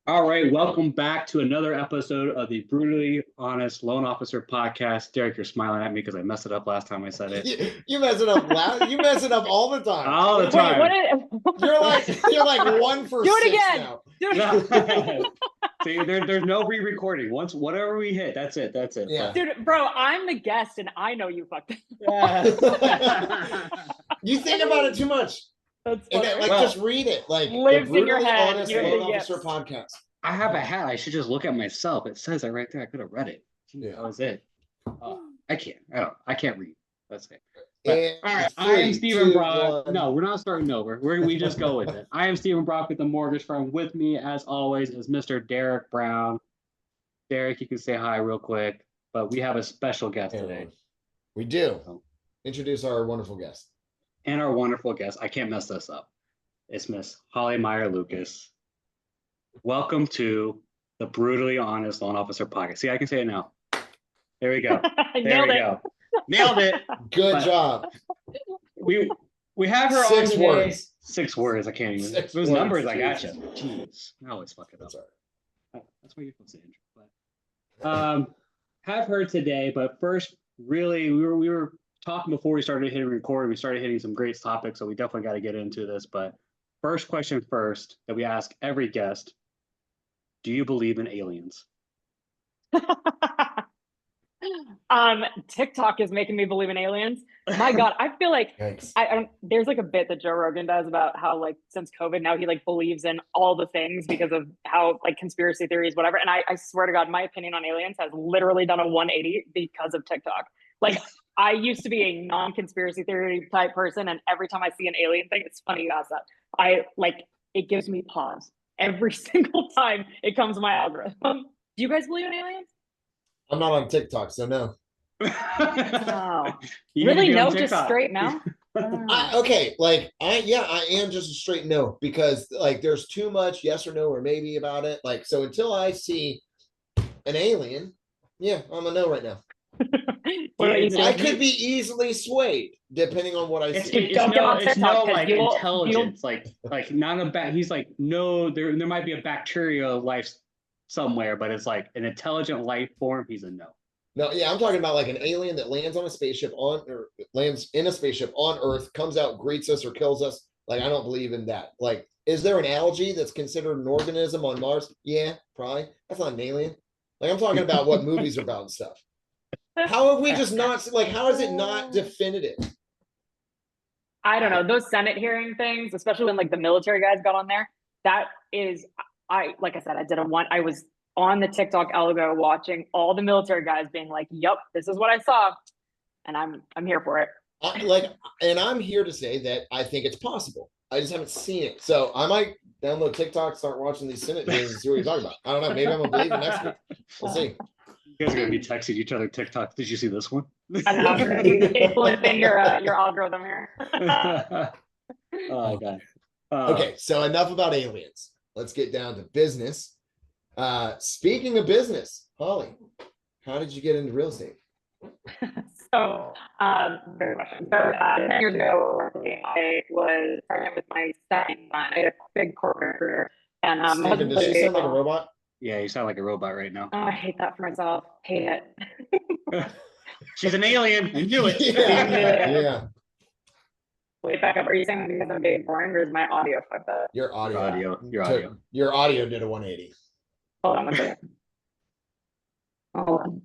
All right, welcome back to another episode of the Brutally Honest Loan Officer Podcast. Derek, you're smiling at me because I messed it up last time I said it. You mess it up loud. You mess it up all the time. All the time. You're like 1 for Do it 6 again. now. Do it. See, there's no re-recording. Once whatever we hit, that's it. That's it. Yeah. Dude, bro, I'm the guest and I know you fucked up. Yeah. You think about it too much. That's And funny. then, just read it. Like Lives the in your Brutally head. Honest You're Loan the Officer yes. Podcast. I have a hat. I should just look at myself. It says it right there. I could have read it. Yeah. That was it. I can't. I can't read. That's it. And All right, I am 3, Stephen 2, Brock. 1. No, we're not starting over. We just go with it. I am Stephen Brock with the mortgage firm. With me, as always, is Mr. Derek Brown. Derek, you can say hi real quick, but we have a special guest today. We do. Introduce our wonderful guest. And our wonderful guest, I can't mess this up. It's Miss Holly Meyer Lucas. Welcome to the Brutally Honest Loan Officer Podcast. See, I can say it now. There we go. There we go. Nailed it. Good job. We have her 6 on today. words. 6 words. I can't even. 6 Those words, numbers, I got Jesus. you. Jeez, I always fuck it up. That's all right. That's why you're supposed to intro. But have her today. But first, really, we were talking before we started hitting record. We started hitting some great topics, so we definitely got to get into this. But first question first that we ask every guest: do you believe in aliens? TikTok is making me believe in aliens. My God, I feel like Yikes. there's like a bit that Joe Rogan does about how like since COVID now he like believes in all the things because of how like conspiracy theories, whatever. And I swear to God, my opinion on aliens has literally done a 180 because of TikTok. Like I used to be a non-conspiracy theory type person, and every time I see an alien thing, it's funny you ask that. It gives me pause every single time it comes to my algorithm. Do you guys believe in aliens? I'm not on TikTok, so no. Oh, You really? need to be on No, just TikTok. straight no. I am just a straight no, because like there's too much yes or no or maybe about it. Like, so until I see an alien, yeah, I'm a no right now. What about you, Yeah, I Steve? could be easily swayed depending on what I see. Don't get on It's TikTok, no 'cause like you'll- intelligence, like not a bat. He's like, no, there might be a bacterial life somewhere, but it's like an intelligent life form. He's a no. No, yeah, I'm talking about like an alien that lands on a spaceship or lands in a spaceship on Earth, comes out, greets us, or kills us. Like, I don't believe in that. Like, is there an algae that's considered an organism on Mars? Yeah, probably. That's not an alien. Like, I'm talking about what movies are about and stuff. How have we just not, like, how is it not definitive? I don't know, those Senate hearing things, especially when like the military guys got on there. That is, like I said, I was on the TikTok algo watching all the military guys being like, "Yep, this is what I saw," and I'm here for it. And I'm here to say that I think it's possible. I just haven't seen it. So I might download TikTok, start watching these Senate hearings and see what you're talking about. I don't know. Maybe I'm gonna believe it next week. We'll see. You guys are gonna be texting each other TikTok. Did you see this one? I don't know, influencing your algorithm here. Oh god. Okay, so enough about aliens. Let's get down to business. Speaking of business, Holly, how did you get into real estate? So, very much. So, 10 years ago, I was pregnant with my second son. I had a big corporate career, and my Steven, husband does she played sound like a baseball. robot? Yeah, you sound like a robot right now. Oh, I hate that for myself. Hate it. She's an alien. I knew it. Yeah. Wait, back up. Are you saying because I'm being boring, or is my audio fucked up? Your audio. Your audio. Did a 180. Hold on one second. Hold on.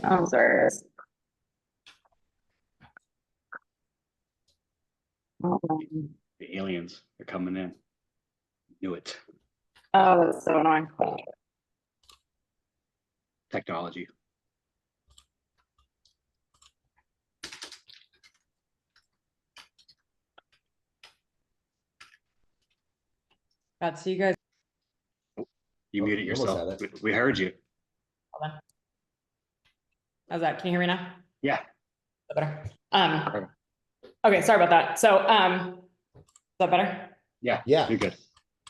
I'm sorry. Hold on. The aliens are coming in. Knew it. Oh, that's so annoying. Technology. God, so you guys. You Oh, muted you almost yourself. had We heard you. Hold on. How's that? Can you hear me now? Yeah. Is that better? Okay, sorry about that. So, is that better? Yeah. Yeah. You're good.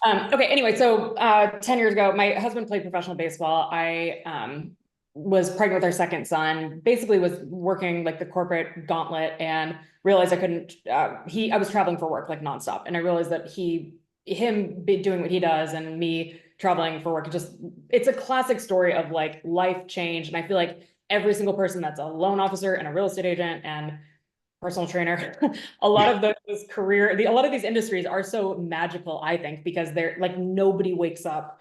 Okay, anyway, so 10 years ago, my husband played professional baseball. I was pregnant with our second son, basically was working like the corporate gauntlet and realized I couldn't, I was traveling for work like nonstop. And I realized that he him be doing what he does and me traveling for work, it's a classic story of like life change. And I feel like every single person that's a loan officer and a real estate agent and personal trainer, a lot of a lot of these industries are so magical, I think, because they're like, nobody wakes up,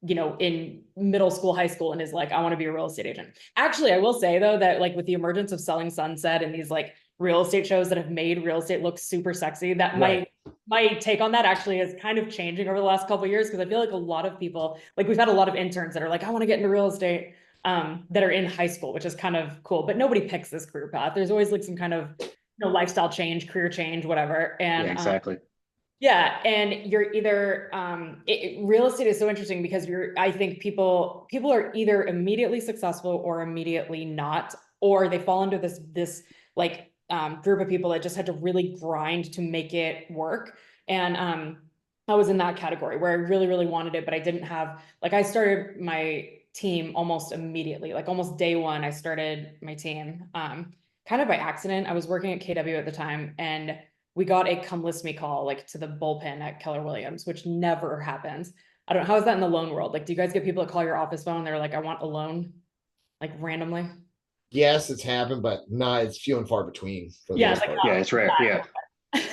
in middle school, high school, and is like, I want to be a real estate agent. Actually, I will say though, that like with the emergence of Selling Sunset and these like real estate shows that have made real estate look super sexy, that my take on that actually is kind of changing over the last couple of years. Cause I feel like a lot of people, like we've had a lot of interns that are like, I want to get into real estate, that are in high school, which is kind of cool, but nobody picks this career path. There's always like some kind of, lifestyle change, career change, whatever. And Yeah, exactly. yeah, and you're either real estate is so interesting because I think people are either immediately successful or immediately not, or they fall into this like group of people that just had to really grind to make it work. And I was in that category where I really, really wanted it, but I didn't have, like, I started my team almost immediately, like almost day one, I started my team kind of by accident. I was working at KW at the time, and we got a come list me call, like to the bullpen at Keller Williams, which never happens. I don't know, how is that in the loan world? Like, do you guys get people that call your office phone? They're like, I want a loan, like randomly. Yes, it's happened, but it's few and far between. For the Yeah, most it's like, part. Yeah, it's rare. Yeah.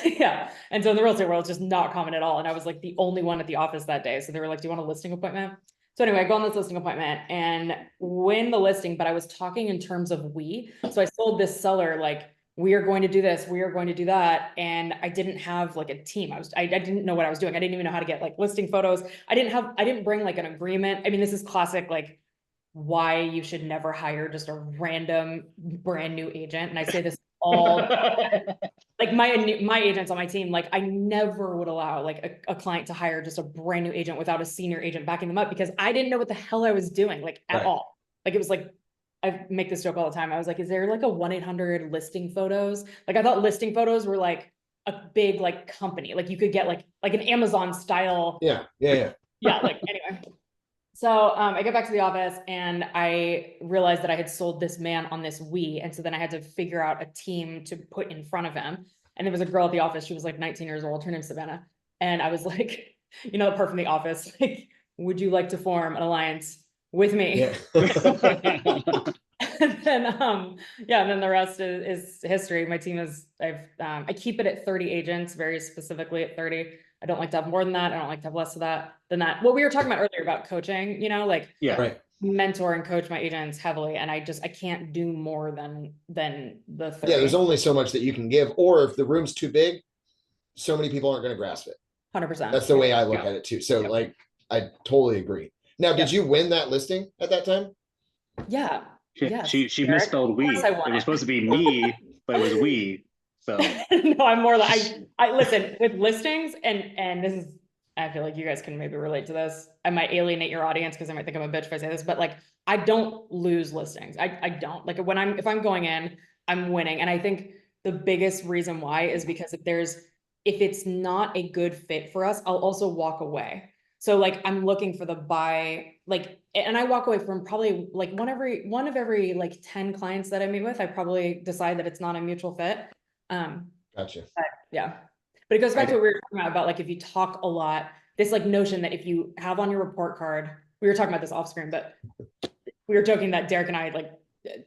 yeah. And so in the real estate world, it's just not common at all. And I was like the only one at the office that day. So they were like, do you want a listing appointment? So anyway, I go on this listing appointment and win the listing, but I was talking in terms of we. So I sold this seller, like, we are going to do this, we are going to do that. And I didn't have like a team. I didn't know what I was doing. I didn't even know how to get like listing photos. I didn't bring like an agreement. I mean, this is classic, like why you should never hire just a random brand new agent. And I say this all like my agents on my team, like I never would allow like a client to hire just a brand new agent without a senior agent backing them up, because I didn't know what the hell I was doing, like at all. Like it was like, I make this joke all the time. I was like, is there like a 1-800 listing photos? Like I thought listing photos were like a big like company, like you could get like an Amazon style. Yeah. Yeah, like anyway. So I get back to the office and I realized that I had sold this man on this we. And so then I had to figure out a team to put in front of him. And there was a girl at the office. She was like 19 years old. Her name's Savannah. And I was like, the part from The Office, like, would you like to form an alliance with me? Yeah. And then, and then the rest is history. My team I keep it at 30 agents, very specifically at 30. I don't like to have more than that. I don't like to have less than that. What we were talking about earlier about coaching, like mentor and coach my agents heavily. And I can't do more than the 30. Yeah, there's only so much that you can give, or if the room's too big, so many people aren't going to grasp it. 100%. That's the way I look at it too. So like, I totally agree. Now, did you win that listing at that time? Yeah. She misspelled we. It was supposed to be me, but it was we. So no, I'm more like I listen with listings, and this is, I feel like you guys can maybe relate to this. I might alienate your audience because I might think I'm a bitch if I say this, but like I don't lose listings. I don't, like if I'm going in, I'm winning. And I think the biggest reason why is because if it's not a good fit for us, I'll also walk away. So like I'm looking for the buy, like, and I walk away from probably like one of every like 10 clients that I meet with, I probably decide that it's not a mutual fit. Gotcha. But it goes back to what we were talking about like if you talk a lot, this like notion that if you have on your report card, we were talking about this off screen, but we were joking that Derek and I like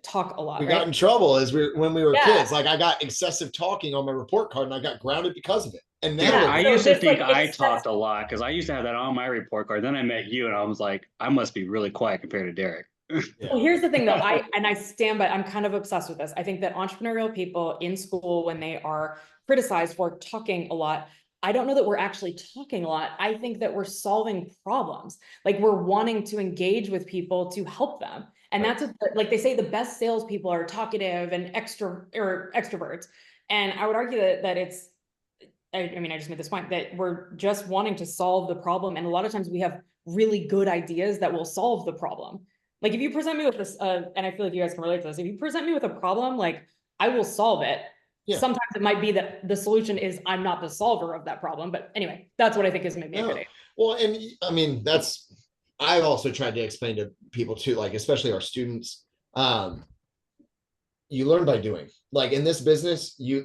talk a lot. We got in trouble when we were kids. Like I got excessive talking on my report card and I got grounded because of it. And now I used to think I talked a lot because I used to have that on my report card. Then I met you and I was like, I must be really quiet compared to Derek. Well, here's the thing though, I stand by, I'm kind of obsessed with this. I think that entrepreneurial people in school, when they are criticized for talking a lot, I don't know that we're actually talking a lot. I think that we're solving problems. Like we're wanting to engage with people to help them. And that's what, like they say, the best salespeople are talkative and extroverts. And I would argue that it's, I mean, I just made this point that we're just wanting to solve the problem. And a lot of times we have really good ideas that will solve the problem. Like if you present me with this, and I feel like you guys can relate to this, if you present me with a problem, like I will solve it. Yeah. Sometimes it might be that the solution is I'm not the solver of that problem. But anyway, that's what I think is maybe a good idea. Well, and I mean, I've also tried to explain to people too, like, especially our students, you learn by doing. Like in this business, you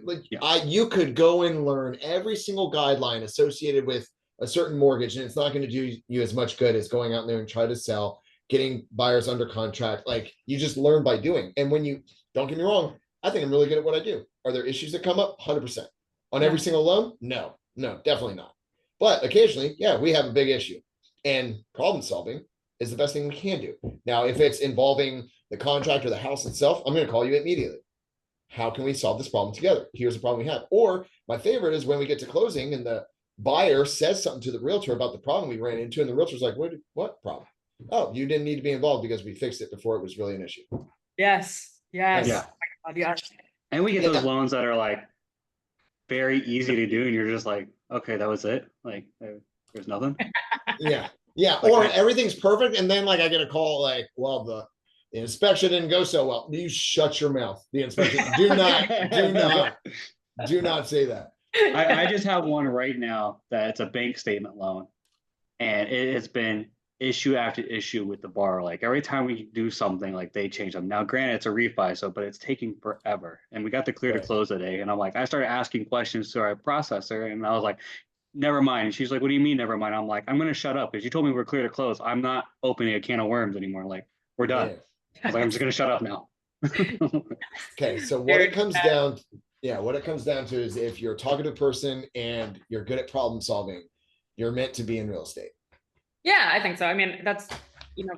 could go and learn every single guideline associated with a certain mortgage, and it's not going to do you as much good as going out there and try to sell, getting buyers under contract. Like, you just learn by doing. And when you, don't get me wrong, I think I'm really good at what I do. Are there issues that come up? 100%. On every single loan? No, definitely not. But occasionally, yeah, we have a big issue, and problem solving is the best thing we can do. Now, if it's involving the contract or the house itself, I'm going to call you immediately. How can we solve this problem together? Here's the problem we have. Or my favorite is when we get to closing and the buyer says something to the realtor about the problem we ran into, and the realtor's like, what problem? Oh, you didn't need to be involved because we fixed it before it was really an issue. Yes. Yes. Yeah. Oh my God, yes. And we get those loans that are like very easy to do, and you're just like, okay, that was it. Like, there's nothing. Yeah. Yeah. Like, Or everything's perfect. And then like I get a call like, well, the inspection didn't go so well. You shut your mouth. The inspection. Do not say that. I just have one right now that it's a bank statement loan, and it has been issue after issue with the borrower. Like, every time we do something, like, they change them. Now, granted, it's a refi, so, but it's taking forever. And we got the clear to close today, and I'm like, I started asking questions to our processor, and I was like, never mind. And she's like, what do you mean, never mind? I'm like, I'm gonna shut up because you told me we're clear to close. I'm not opening a can of worms anymore. Like, we're done. Yeah. I was like, I'm just gonna shut up now. Okay. So what it comes down, what it comes down to is, if you're a talkative person and you're good at problem solving, you're meant to be in real estate. Yeah, I think so. I mean, that's,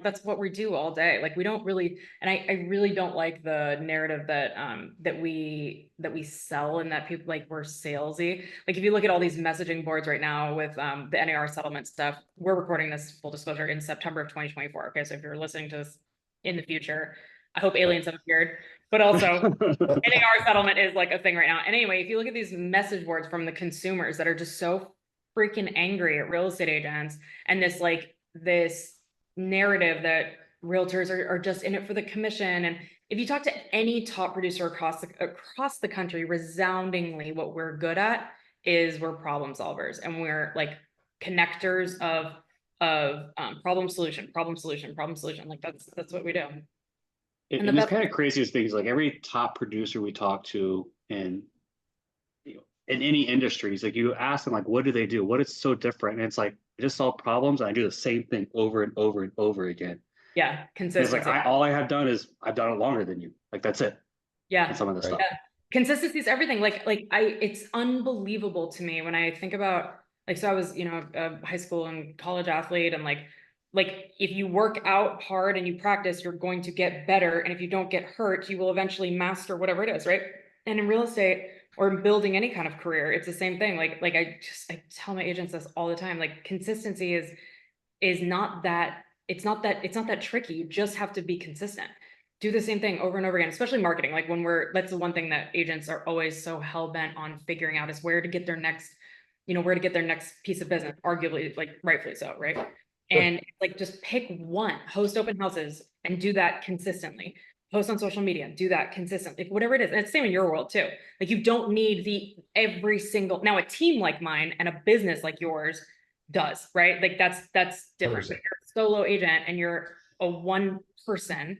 that's what we do all day. Like, we don't really, and I really don't like the narrative that, that we sell, and that people, like, we're salesy. Like, if you look at all these messaging boards right now with, the NAR settlement stuff, we're recording this, full disclosure, in September of 2024. Okay. So if you're listening to this in the future, I hope aliens have appeared, but also NAR settlement is like a thing right now. And anyway, if you look at these message boards from the consumers that are just so freaking angry at real estate agents, and this narrative that realtors are just in it for the commission. And if you talk to any top producer across the country, resoundingly, what we're good at is we're problem solvers, and we're like connectors of problem solution. Like, that's what we do. And it's kind of craziest things, like, every top producer we talk to in any industries, like, you ask them, like, what do they do? What is so different? And it's like, I just solve problems, and I do the same thing over and over and over again. Yeah, And it's consistency. like, all I have done is I've done it longer than you. Like, that's it. Yeah. And some of the stuff. Yeah. Consistency is everything. It's unbelievable to me when I think about, like, so I was, a high school and college athlete, and like if you work out hard and you practice, you're going to get better. And if you don't get hurt, you will eventually master whatever it is, right? And in real estate, or building any kind of career, it's the same thing. Like I tell my agents this all the time. Like, consistency is not that, it's not that tricky. You just have to be consistent. Do the same thing over and over again, especially marketing. Like, that's the one thing that agents are always so hell bent on figuring out, is where to get their next piece of business, arguably, like, rightfully so, right? Sure. And like, just pick one, host open houses and do that consistently. Post on social media, do that consistently, whatever it is. And it's the same in your world too. Like, you don't need every single, now a team like mine and a business like yours does, right? Like, that's different. But you're a solo agent and you're a one person,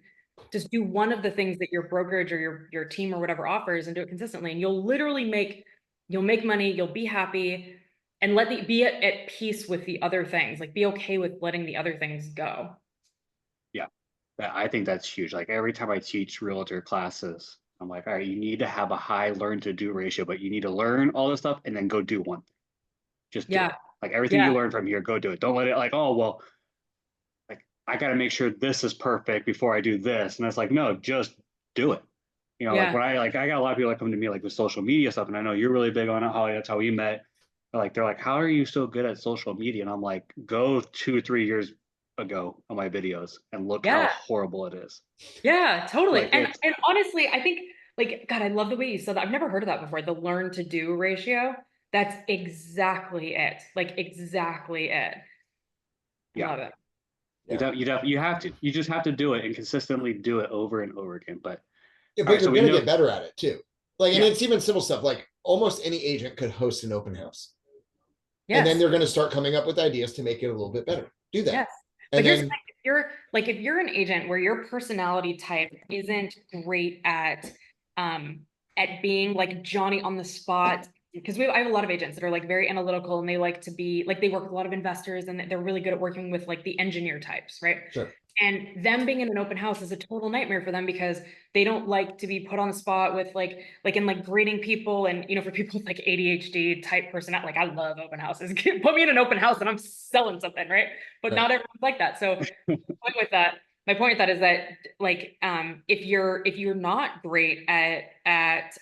just do one of the things that your brokerage or your team or whatever offers, and do it consistently. And you'll literally make money, you'll be happy, and be at peace with the other things. Like, be okay with letting the other things go. I think that's huge. Like, every time I teach realtor classes, I'm like, all right, you need to have a high learn to do ratio, but you need to learn all this stuff and then go do one. Just do it. Like, everything you learn from here, go do it. Don't let it, like, oh, well, like, I got to make sure this is perfect before I do this. And it's like, no, just do it. Like, when I got a lot of people that come to me, like, with social media stuff, and I know you're really big on it, Holly. That's how we met. They're like, how are you so good at social media? And I'm like, go 2-3 years ago on my videos and look how horrible it is. Yeah, totally. Like, and honestly, I think, like, God, I love the way you said that. I've never heard of that before. The learn to do ratio. That's exactly it. Like, exactly it. I love it. You just have to do it and consistently do it over and over again. But you're gonna get better at it too. Like, and it's even simple stuff. Like, almost any agent could host an open house. Yes. And then they're going to start coming up with ideas to make it a little bit better. Do that. Yes. But here's the thing, if you're an agent where your personality type isn't great at being like Johnny on the spot, because I have a lot of agents that are like very analytical and they like to be like, they work with a lot of investors and they're really good at working with like the engineer types, right? Sure. And them being in an open house is a total nightmare for them because they don't like to be put on the spot with like in like greeting people. And, you know, for people with like ADHD type personality, like I love open houses. Put me in an open house and I'm selling something, right? But Right. not everyone's like that. So my point with that is that like, if you're not great at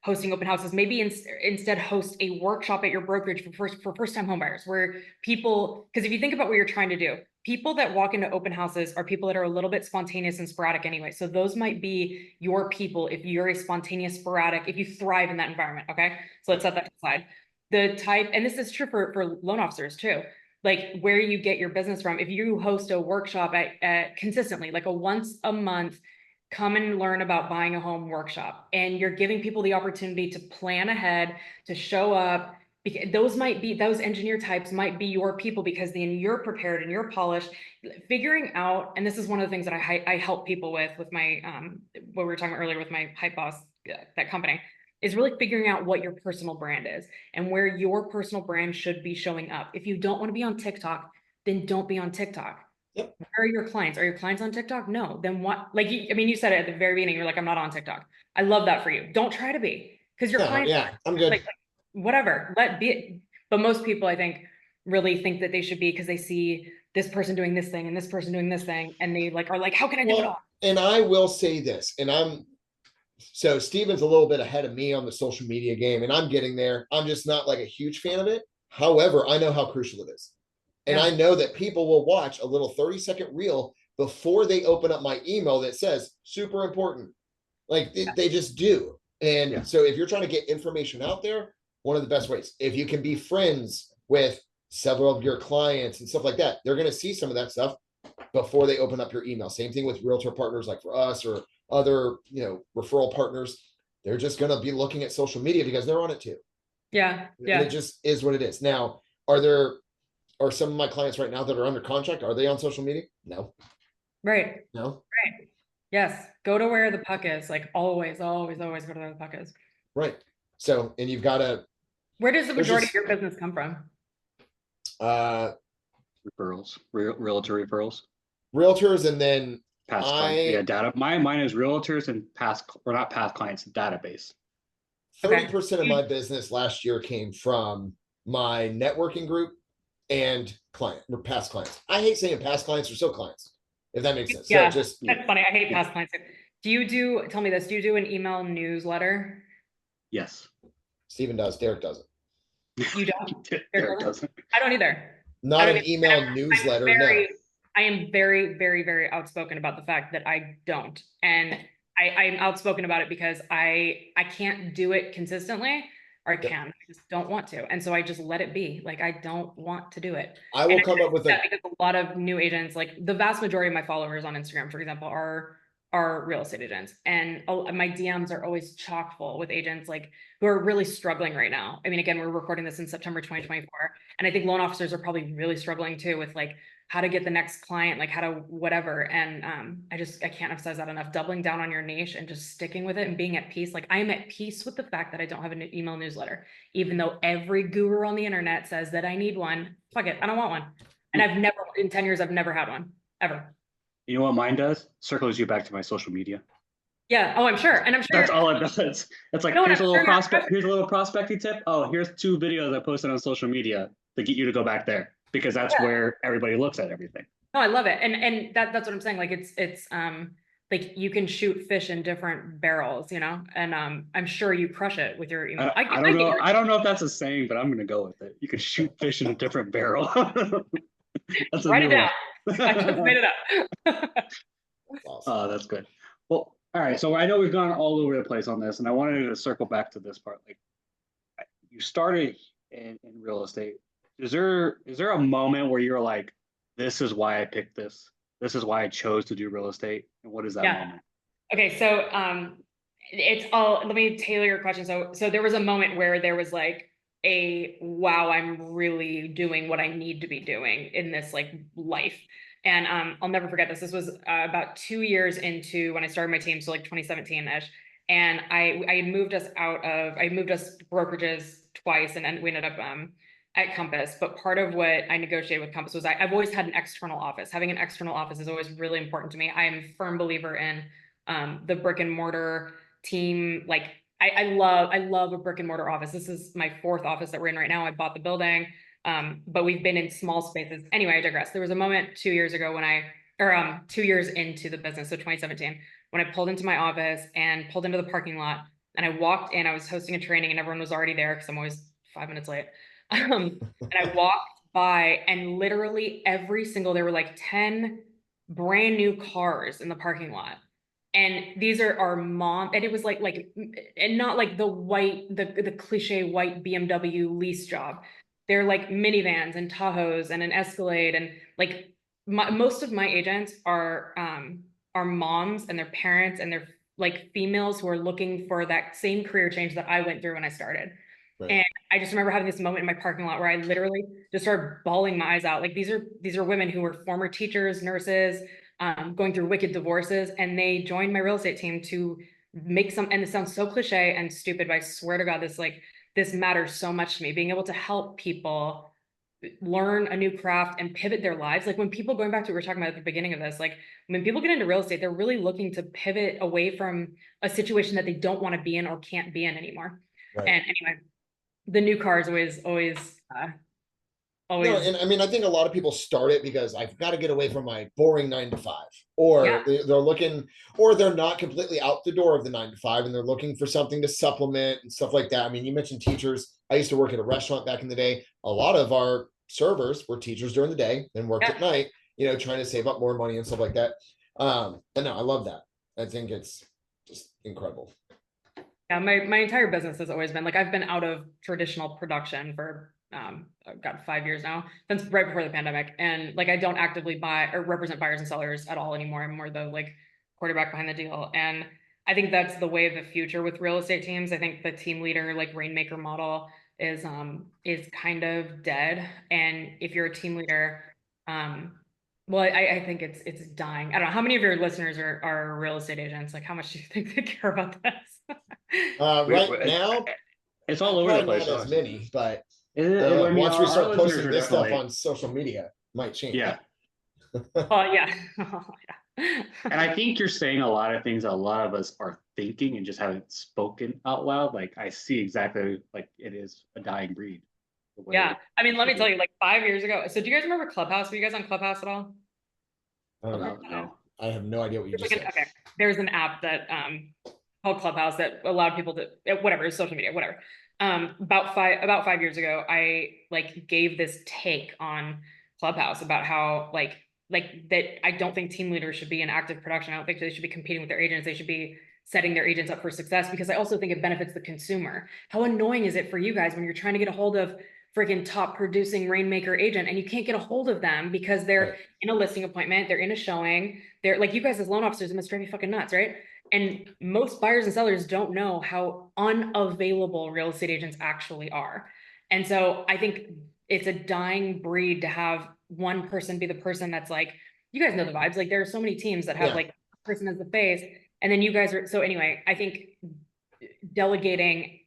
hosting open houses, maybe instead host a workshop at your brokerage for first time homebuyers where people, because if you think about what you're trying to do, people that walk into open houses are people that are a little bit spontaneous and sporadic anyway. So those might be your people if you're a spontaneous, sporadic, if you thrive in that environment. Okay. So let's set that aside. The type, and this is true for loan officers too, like where you get your business from. If you host a workshop at consistently, like a once a month, come and learn about buying a home workshop, and you're giving people the opportunity to plan ahead, to show up, because those engineer types might be your people because then you're prepared and you're polished. Figuring out, and this is one of the things that I help people with my what we were talking about earlier with my hype boss, that company, is really figuring out what your personal brand is and where your personal brand should be showing up. If you don't want to be on TikTok, then don't be on TikTok. Yep. Where are your clients? Are your clients on TikTok? No. Then what? Like, I mean, you said it at the very beginning. You're like, I'm not on TikTok. I love that for you. Don't try to be, because your No, clients, yeah, I'm good. like whatever, let be. But most people, I think, really think that they should be because they see this person doing this thing and this person doing this thing, and they like are like, how can I do it all? And I will say this, and so Steven's a little bit ahead of me on the social media game, and I'm getting there. I'm just not like a huge fan of it. However, I know how crucial it is. And Yeah. I know that people will watch a little 30-second reel before they open up my email that says super important. Like they just do. And Yeah. so if you're trying to get information out there, one of the best ways, if you can be friends with several of your clients and stuff like that, they're going to see some of that stuff before they open up your email. Same thing with realtor partners like for us or other, referral partners. They're just going to be looking at social media because they're on it too. Yeah. And Yeah. it just is what it is. Now, are some of my clients right now that are under contract, are they on social media? No. Right. No. Right. Yes. Go to where the puck is. Like always, always, always go to where the puck is. Right. So, and you've got to, Where does the majority just- of your business come from? Referrals, realtor referrals, realtors, and then past clients. Yeah, data. Mine is realtors and not past clients, database. 30% of my business last year came from my networking group and past clients. I hate saying past clients are still clients, if that makes sense. Yeah, So just that's funny. I hate past clients. Tell me this, do you do an email newsletter? Yes. Steven does. Derek doesn't. You don't? Derek doesn't. I don't either. Not an email newsletter. No. I am very, very, very outspoken about the fact that I don't. And I'm outspoken about it because I can't do it consistently, or I can. I just don't want to. And so I just let it be. Like, I don't want to do it. I will come up with because a lot of new agents, like the vast majority of my followers on Instagram, for example, are real estate agents. And my DMs are always chock full with agents like who are really struggling right now. I mean, again, we're recording this in September 2024. And I think loan officers are probably really struggling too with like how to get the next client, like how to whatever. And I can't emphasize that enough. Doubling down on your niche and just sticking with it and being at peace. Like I am at peace with the fact that I don't have an email newsletter, even though every guru on the internet says that I need one. Fuck it, I don't want one. And I've never, in 10 years, I've never had one, ever. You know what mine does? Circles you back to my social media. Yeah. Oh, I'm sure. And I'm sure that's all it does. It's like, here's a little prospecting tip. Oh, here's 2 videos I posted on social media to get you to go back there because that's where everybody looks at everything. No, I love it. And that's what I'm saying. Like it's like you can shoot fish in different barrels, and I'm sure you crush it with your email. I don't know. I don't know if that's a saying, but I'm going to go with it. You can shoot fish in a different barrel. That's Write it down. I just made it up. Awesome. Oh, that's good. Well, all right. So I know we've gone all over the place on this, and I wanted to circle back to this part. Like, you started in real estate. Is there a moment where you're like, this is why I picked this? This is why I chose to do real estate? And what is that moment? Okay, so let me tailor your question. So there was a moment where there was like wow, I'm really doing what I need to be doing in this like life. And I'll never forget this. This was about 2 years into when I started my team, so like 2017-ish. And I moved us brokerages twice, and then we ended up at Compass. But part of what I negotiated with Compass was I've always had an external office. Having an external office is always really important to me. I am a firm believer in the brick and mortar team. Like I love a brick and mortar office. This is my 4th office that we're in right now. I bought the building, but we've been in small spaces. Anyway, I digress. There was a moment 2 years ago or 2 years into the business, so 2017, when I pulled into my office and pulled into the parking lot, and I walked in. I was hosting a training and everyone was already there because I'm always 5 minutes late. And I walked by, and literally there were like 10 brand new cars in the parking lot. And these are our mom, and it was and not like the cliche white BMW lease job. They're like minivans and Tahoes and an Escalade, and like most of my agents are moms and their parents, and they're like females who are looking for that same career change that I went through when I started. Right. And I just remember having this moment in my parking lot where I literally just started bawling my eyes out. Like these are women who were former teachers, nurses, going through wicked divorces, and they joined my real estate team to make some, and it sounds so cliche and stupid, but I swear to God, this matters so much to me, being able to help people learn a new craft and pivot their lives. Like when people, going back to what we were talking about at the beginning of this, like when people get into real estate, they're really looking to pivot away from a situation that they don't want to be in or can't be in anymore. Right. And anyway, the new car is always No, and I mean, I think a lot of people start it because I've got to get away from my boring 9 to 5, or Yeah. they're looking, or they're not completely out the door of the 9 to 5 and they're looking for something to supplement and stuff like that. I mean, you mentioned teachers. I used to work at a restaurant back in the day. A lot of our servers were teachers during the day and worked Yeah. at night, trying to save up more money and stuff like that. But no, I love that. I think it's just incredible. Yeah, my entire business has always been like, I've been out of traditional production for I've got 5 years now, since right before the pandemic. And like I don't actively buy or represent buyers and sellers at all anymore. I'm more the like quarterback behind the deal. And I think that's the way of the future with real estate teams. I think the team leader, like rainmaker model is kind of dead. And if you're a team leader, well, I think it's dying. I don't know. How many of your listeners are real estate agents? Like how much do you think they care about this? Right now, it's all over the probably place. not as many, but I mean, once we start our posting listeners are this stuff definitely- on social media, might change. Yeah. Oh yeah. Oh, yeah. And I think you're saying a lot of things that a lot of us are thinking and just haven't spoken out loud. Like I see exactly like it is a dying breed. Yeah. I mean, let me tell you, like 5 years ago. So do you guys remember Clubhouse? Were you guys on Clubhouse at all? I don't know. No. I have no idea what you just said. Okay. There's an app that called Clubhouse that allowed people to whatever, social media, whatever. About 5 years ago, I like gave this take on Clubhouse about how like that I don't think team leaders should be in active production. I don't think they should be competing with their agents. They should be setting their agents up for success, because I also think it benefits the consumer. How annoying is it for you guys when you're trying to get a hold of freaking top producing rainmaker agent and you can't get a hold of them because they're in a listing appointment, they're in a showing, they're like, you guys as loan officers, it must drive you fucking nuts, right? And most buyers and sellers don't know how unavailable real estate agents actually are. And so I think it's a dying breed to have one person be the person that's like, you guys know the vibes. Like there are so many teams that have like person as the face, and then you guys are, so anyway, I think delegating,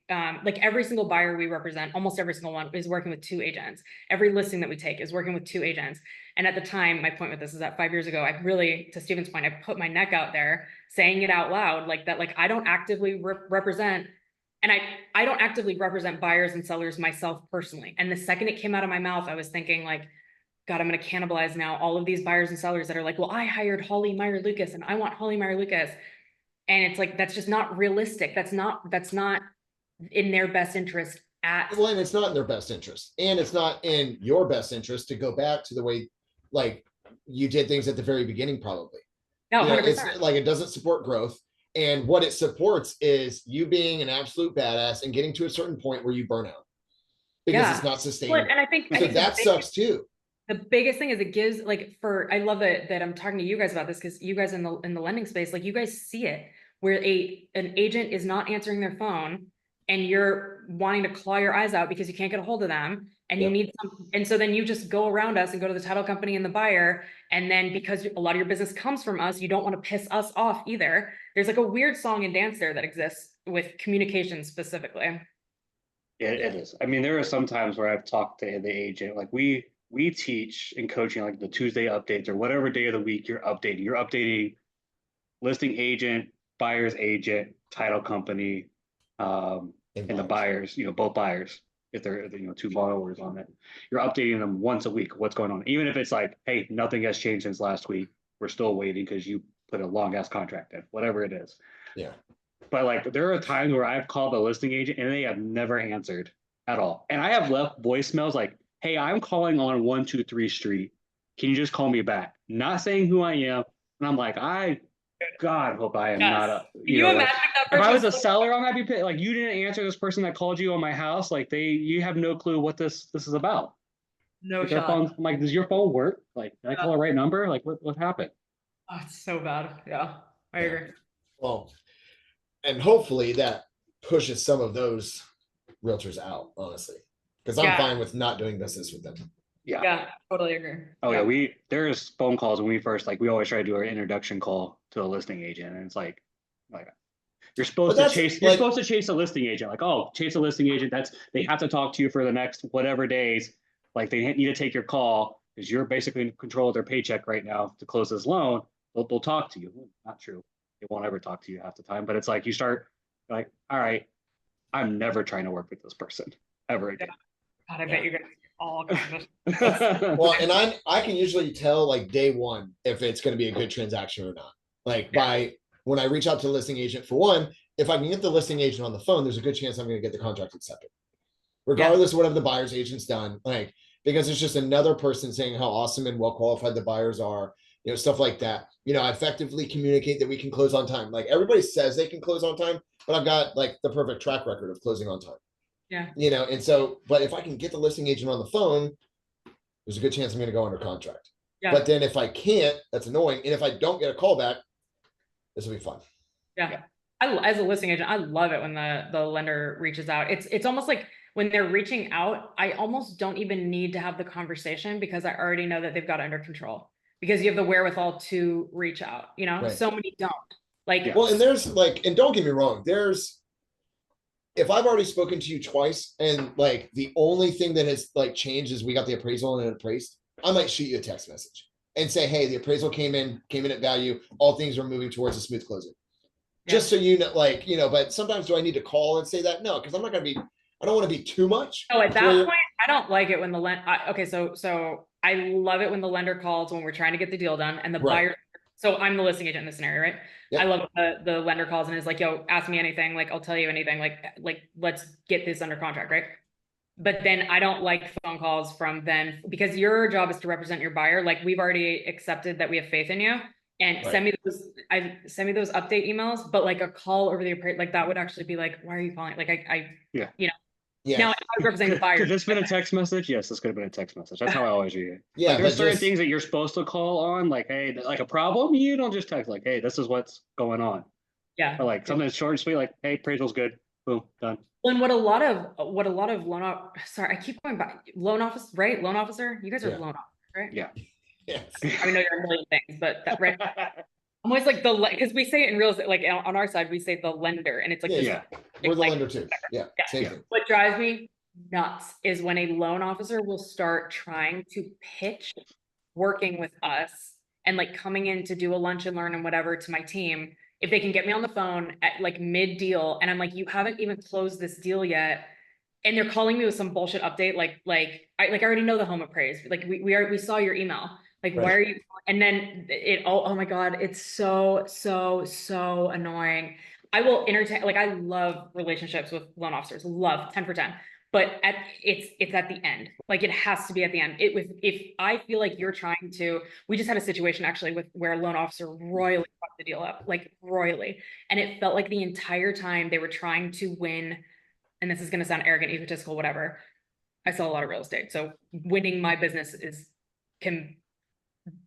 like every single buyer we represent, almost every single one is working with 2 agents. Every listing that we take is working with 2 agents. And at the time, my point with this is that 5 years ago, I really, to Stephen's point, I put my neck out there saying it out loud, like that, like I don't actively represent, and I don't actively represent buyers and sellers myself personally. And the second it came out of my mouth, I was thinking like, God, I'm going to cannibalize now all of these buyers and sellers that are like, well, I hired Holly Meyer Lucas and I want Holly Meyer Lucas. And it's like, that's just not realistic. That's not in their best interest at. Well, and it's not in their best interest, and it's not in your best interest to go back to the way like you did things at the very beginning, probably. No, 100%. It's like it doesn't support growth, and what it supports is you being an absolute badass and getting to a certain point where you burn out because it's not sustainable. Well, and I think that sucks too. The biggest thing is it gives like I love that I'm talking to you guys about this, because you guys in the lending space, like you guys see it where an agent is not answering their phone and you're wanting to claw your eyes out because you can't get a hold of them and you Yep. need some, and so then you just go around us and go to the title company and the buyer. And then because a lot of your business comes from us, you don't want to piss us off either. There's like a weird song and dance there that exists with communication specifically. It is. I mean, there are some times where I've talked to the agent, like we teach in coaching, like the Tuesday updates or whatever day of the week you're updating. You're updating listing agent, buyer's agent, title company, and the buyers, both buyers, if they're, two borrowers on it. You're updating them once a week, what's going on. Even if it's like, hey, nothing has changed since last week. We're still waiting because you put a long ass contract in, whatever it is. Yeah. But like there are times where I've called the listing agent and they have never answered at all. And I have left voicemails like, hey, I'm calling on 123 Street. Can you just call me back? Not saying who I am. And I'm like, God hope I am not a, Can you imagine that if I was person? a seller on that, be like, you didn't answer this person that called you on my house. Like you have no clue what this is about. No Like their shot. phone, I'm like, does your phone work? Like, did I call the right number? Like what happened? Oh, it's so bad. Yeah, I Yeah. agree. Well, and hopefully that pushes some of those realtors out, honestly, because I'm Yeah. fine with not doing business with them. Yeah, totally agree. Oh yeah, there's phone calls when we first, like, we always try to do our introduction call to a listing agent, and it's like you're supposed to chase a listing agent, like, oh, chase a listing agent. They have to talk to you for the next whatever days. Like they need to take your call because you're basically in control of their paycheck right now to close this loan. They'll talk to you. Not true. They won't ever talk to you half the time. But it's like you start like, all right, I'm never trying to work with this person ever again. God, I bet you're gonna all kinds of Well, and I can usually tell like day one if it's going to be a good transaction or not. Like by when I reach out to the listing agent, for one, if I can get the listing agent on the phone, there's a good chance I'm going to get the contract accepted, regardless of whatever the buyer's agent's done. Like, because it's just another person saying how awesome and well qualified the buyers are, stuff like that. I effectively communicate that we can close on time. Like everybody says they can close on time, but I've got like the perfect track record of closing on time. Yeah. And so, but if I can get the listing agent on the phone, there's a good chance I'm going to go under contract. Yeah. But then if I can't, that's annoying. And if I don't get a call back, this will be fun. Yeah. As a listing agent, I love it when the lender reaches out. It's almost like when they're reaching out, I almost don't even need to have the conversation because I already know that they've got it under control because you have the wherewithal to reach out, Right. So many don't. Like, well, and there's like, and don't get me wrong, if I've already spoken to you twice and like the only thing that has like changed is we got the appraisal and it appraised, I might shoot you a text message and say, hey, the appraisal came in at value. All things are moving towards a smooth closing. Just so you know, like, but sometimes do I need to call and say that? No, because I don't want to be too much. Oh, at that point, I don't like it when okay, so I love it when the lender calls when we're trying to get the deal done and the buyer. So I'm the listing agent in this scenario, right? Yep. I love the lender calls and is like, yo, ask me anything. Like, I'll tell you anything. Like, let's get this under contract, right? But then I don't like phone calls from them because your job is to represent your buyer. Like we've already accepted that we have faith in you and send me those update emails, but like a call over the like that would actually be like, why are you calling? Like Yeah. Now, if I was representing the buyer. Could this been a text message? Yes, this could have been a text message. That's how I always read it. Yeah, like, there's certain things that you're supposed to call on, like, hey, like a problem. You don't just text like, hey, this is what's going on. Yeah. Or like something short and sweet, like, hey, appraisal's good. Boom, done. And what a lot of sorry, I keep going back. Loan office, right? Loan officer. You guys are loan officer, right? Yeah. Yes. I know you're a million things, but that right. I'm always like because we say it in real estate, like on our side, we say the lender, and it's like we're the lender too. Yeah. Same thing. What drives me nuts is when a loan officer will start trying to pitch working with us and like coming in to do a lunch and learn and whatever to my team. If they can get me on the phone at like mid deal, and I'm like, you haven't even closed this deal yet. And they're calling me with some bullshit update. I already know the home appraised. Like we saw your email. Like, why are you? And then oh my God, it's so annoying. I will entertain, like, I love relationships with loan officers, love 10 for 10, but it's at the end. Like, it has to be at the end. If I feel like you're trying to, we just had a situation actually where a loan officer royally fucked the deal up, like royally. And it felt like the entire time they were trying to win, and this is going to sound arrogant, egotistical, whatever. I sell a lot of real estate. So winning my business can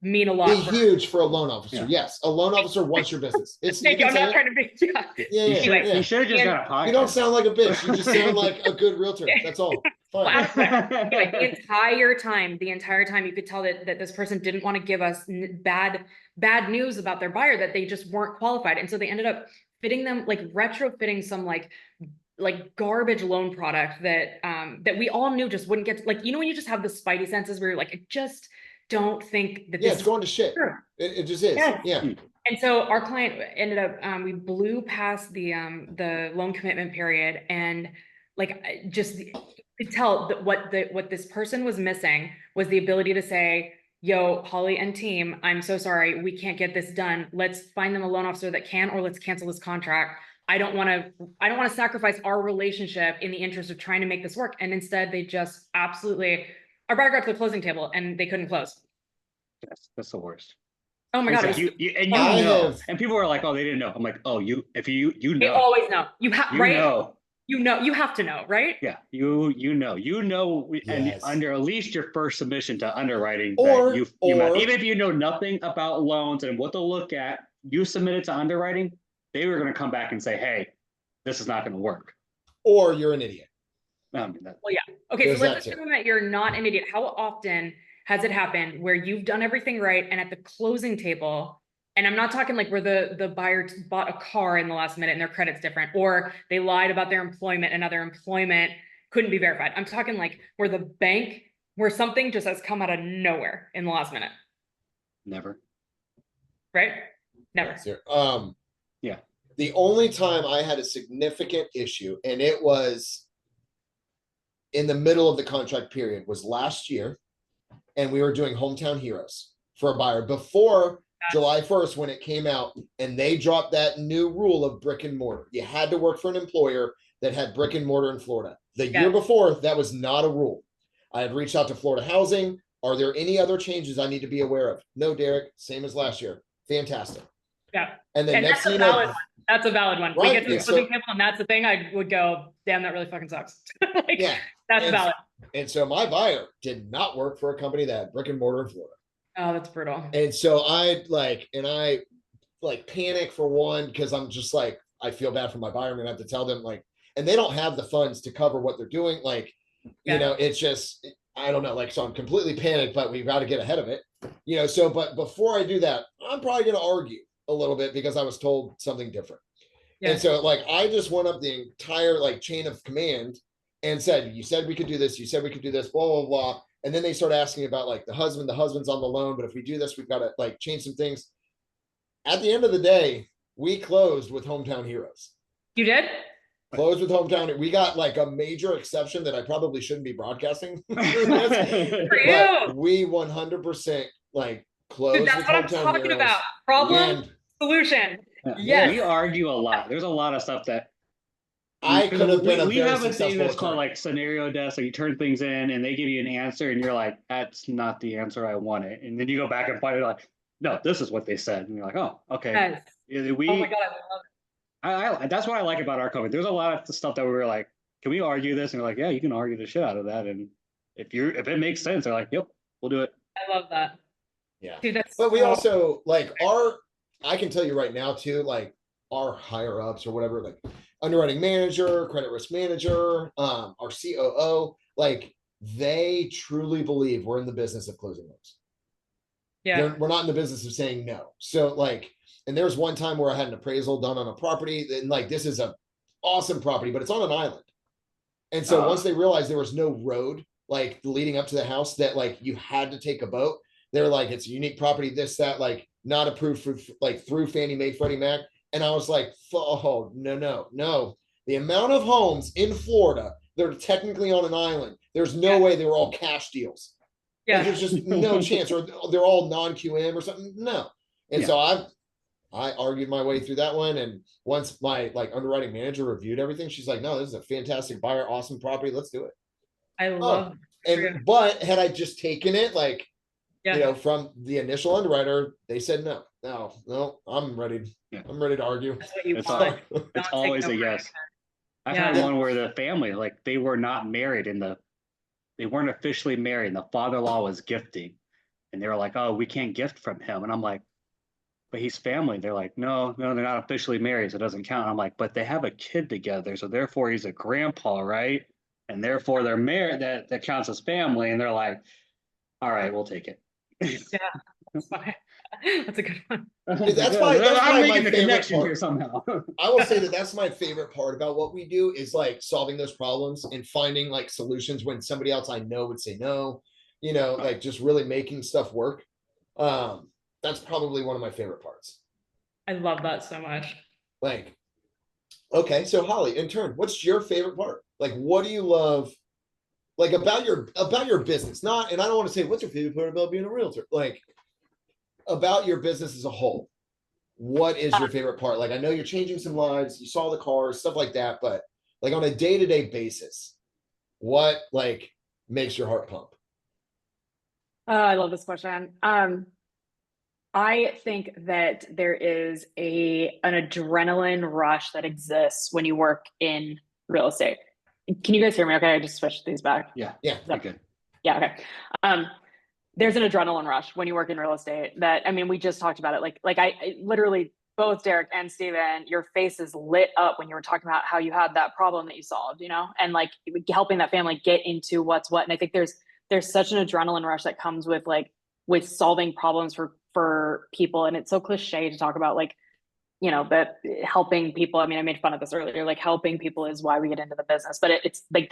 mean a Be lot. for- huge for a loan officer. Yeah. Yes, a loan officer wants your business. It's you Thank you. can I'm say not it. trying to be, yeah. Yeah, You yeah, should, yeah. you should have just And got a podcast. You don't sound like a bitch. You just sound like a good realtor. That's all. Well, Fine. Anyway, the entire time you could tell that this person didn't want to give us bad news about their buyer, that they just weren't qualified. And so they ended up fitting them, like retrofitting some like garbage loan product that that we all knew just wouldn't get, like, you know, when you just have the spidey senses where you're like, I just don't think that Yeah, this it's is going to shit. true. It just is. Yes. Yeah. And so our client ended up, we blew past the loan commitment period, and like just could tell that what this person was missing was the ability to say, yo, Holly and team, I'm so sorry, we can't get this done. Let's find them a loan officer that can, or let's cancel this contract. I don't want to sacrifice our relationship in the interest of trying to make this work. And instead they just absolutely, our buyer got to the closing table and they couldn't close. That's the worst. Oh my It's God. like you I know, have- and people are like, "Oh, they didn't know." I'm like, "Oh, you They know, always know. You have, you right? know, You have to know, right? yeah, you know, and Yes. under at least your first submission to underwriting, Or- that you might, or- even if you know nothing about loans and what to look at, you submit it to underwriting, they were going to come back and say, "Hey, this is not going to work." Or you're an idiot. I mean, that, Okay, There's so let's that assume that you're not an idiot. How often has it happened where you've done everything right and at the closing table, and I'm not talking like where the buyer bought a car in the last minute and their credit's different, or they lied about their employment and other employment couldn't be verified. I'm talking like where the bank, where something just has come out of nowhere in the last minute, never. right? Never. That's it. Yeah. The only time I had a significant issue, and it was in the middle of the contract period, was last year. And we were doing Hometown Heroes for a buyer before July 1st, when it came out, and they dropped that new rule of brick and mortar. You had to work for an employer that had brick and mortar in Florida. The year before, that was not a rule. I had reached out to Florida Housing. Are there any other changes I need to be aware of? No, Derek, same as last year. Fantastic. Yeah. And then And next that's a thing valid one. That's a valid one. We Right, get to the yeah. closing table and that's the thing, I would go, damn, that really fucking sucks. Like, yeah. that's And- valid. And so my buyer did not work for a company that had brick and mortar in Florida. Oh, that's brutal. And so I panic for one, because I'm just like, I feel bad for my buyer. I'm gonna have to tell them, like, and they don't have the funds to cover what they're doing. Like, Yeah. you know, it's just, I don't know, like, so I'm completely panicked, but we've got to get ahead of it. You know, so, but before I do that, I'm probably gonna argue a little bit because I was told something different. Yeah. And so like I just went up the entire like chain of command and said, you said we could do this, you said we could do this, blah, blah, blah. And then they start asking about like the husband's on the loan, but if we do this, we've got to like change some things. At the end of the day, we closed with Hometown Heroes. You did? Closed with Hometown. We got like a major exception that I probably shouldn't be broadcasting. For you. But we 100% like closed Dude, that's with what I'm Hometown talking Heroes. about. Problem, And solution. Yeah. Yes. We argue a lot. There's a lot of stuff that I could have been a we very have a thing successful that's called attorney. like scenario desk. So you turn things in and they give you an answer and you're like, that's not the answer I wanted. And then you go back and find it like, no, this is what they said. And you're like, oh, okay. Yes. Yeah, Oh my God, I love it. I that's what I like about our company. There's a lot of stuff that we were like, can we argue this? And we're like, yeah, you can argue the shit out of that. And if it makes sense, they're like, yep, we'll do it. I love that. Yeah. Dude, that's But we so- also like I can tell you right now too, like our higher ups or whatever, like underwriting manager, credit risk manager, our COO, like they truly believe we're in the business of closing loans. yeah. We're not in the business of saying no. So like, and there was one time where I had an appraisal done on a property and like, this is a awesome property, but it's on an island. And so once they realized there was no road, like leading up to the house, that like you had to take a boat, they're like, it's a unique property, this, that, like not approved for like through Fannie Mae, Freddie Mac. And I was like, oh, no. The amount of homes in Florida that are technically on an island, there's no way they were all cash deals. Like, Yeah. there's just no chance, or they're all non-QM or something. No. And Yeah. so I argued my way through that one. And once my like underwriting manager reviewed everything, she's like, no, this is a fantastic buyer, awesome property. Let's do it. I love And but had I just taken it like, Yeah. you know, from the initial underwriter, they said no, I'm ready. Yeah. I'm ready to argue. That's what you It's want. It's Not take always no a for an yes. answer. I've Yeah. had one where the family, like they were not married they weren't officially married and the father-in-law was gifting. And they were like, oh, we can't gift from him. And I'm like, but he's family. They're like, no, they're not officially married, so it doesn't count. I'm like, but they have a kid together, so therefore he's a grandpa, right? And therefore they're married. That counts as family. And they're like, all right, we'll take it. Yeah, that's fine. That's a good one. That's my I'm making my the favorite connection part. here somehow. I will say that that's my favorite part about what we do is like solving those problems and finding like solutions when somebody else I know would say no, like just really making stuff work. That's probably one of my favorite parts. I love that so much. Like, okay, so Holly, in turn, what's your favorite part? Like, what do you love like about your business? Not, and I don't want to say what's your favorite part about being a realtor, like about your business as a whole. What is your favorite part? Like, I know you're changing some lives, you saw the cars, stuff like that, but like on a day-to-day basis, what like makes your heart pump? I love this question. I think that there is an adrenaline rush that exists when you work in real estate. Can you guys hear me? Okay, I just switched these back. Yeah, Yeah. you're good. Yeah, okay. There's an adrenaline rush when you work in real estate that, I mean, we just talked about it. Like I literally, both Derek and Steven, your faces lit up when you were talking about how you had that problem that you solved, and like helping that family get into what's what. And I think there's such an adrenaline rush that comes with solving problems for people. And it's so cliche to talk about like, that helping people. I mean, I made fun of this earlier, like helping people is why we get into the business, but it's like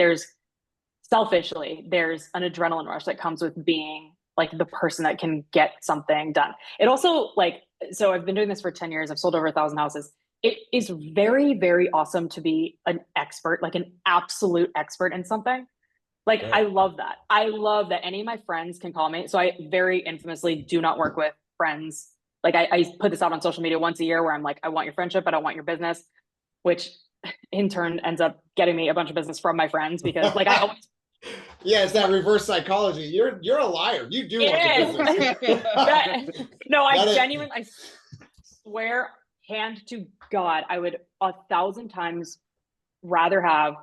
selfishly, there's an adrenaline rush that comes with being like the person that can get something done. It also so I've been doing this for 10 years. I've sold over 1,000 houses. It is very, very awesome to be an expert, like an absolute expert in something. Like, Right. I love that. I love that any of my friends can call me. So I very infamously do not work with friends. Like I put this out on social media once a year where I'm like, I want your friendship, I don't want your business, which in turn ends up getting me a bunch of business from my friends because like I always Yeah, it's that reverse psychology. You're a liar. You do want the business. no, I That genuinely, I swear, hand to God, I would 1,000 times rather have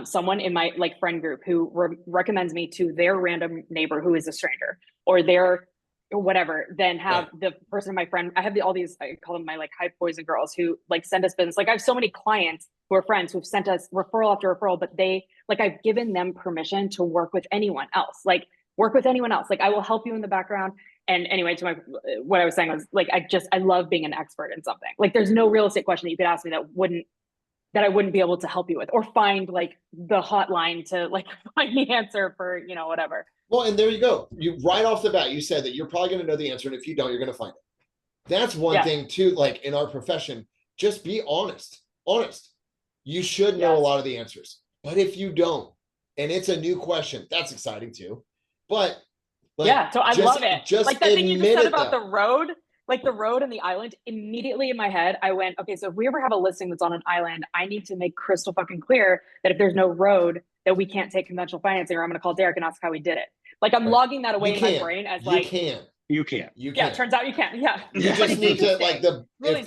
someone in my like friend group who recommends me to their random neighbor who is a stranger or their whatever, than have the person, my friend. I have all these, I call them my like high poison girls who like send us business. Like I have so many clients who are friends who've sent us referral after referral, but I've given them permission to work with anyone else. Like work with anyone else. Like I will help you in the background. And anyway, what I was saying was like, I love being an expert in something. Like there's no real estate question that you could ask me that I wouldn't be able to help you with or find like the hotline to like find the answer for, whatever. Well, and there you go. You right off the bat, you said that you're probably going to know the answer. And if you don't, you're going to find it. That's one thing too, like in our profession, just be honest. You should know a lot of the answers, but if you don't, and it's a new question, that's exciting too. But like, so I love it. Just like that thing you just said about though. the road, like the road and the island, immediately in my head, I went, okay, so if we ever have a listing that's on an island, I need to make crystal fucking clear that if there's no road, that we can't take conventional financing, or I'm going to call Derek and ask how we did it. Like I'm logging that away in my brain as like, you can. Yeah, it turns out you can. Yeah. You just need to like Really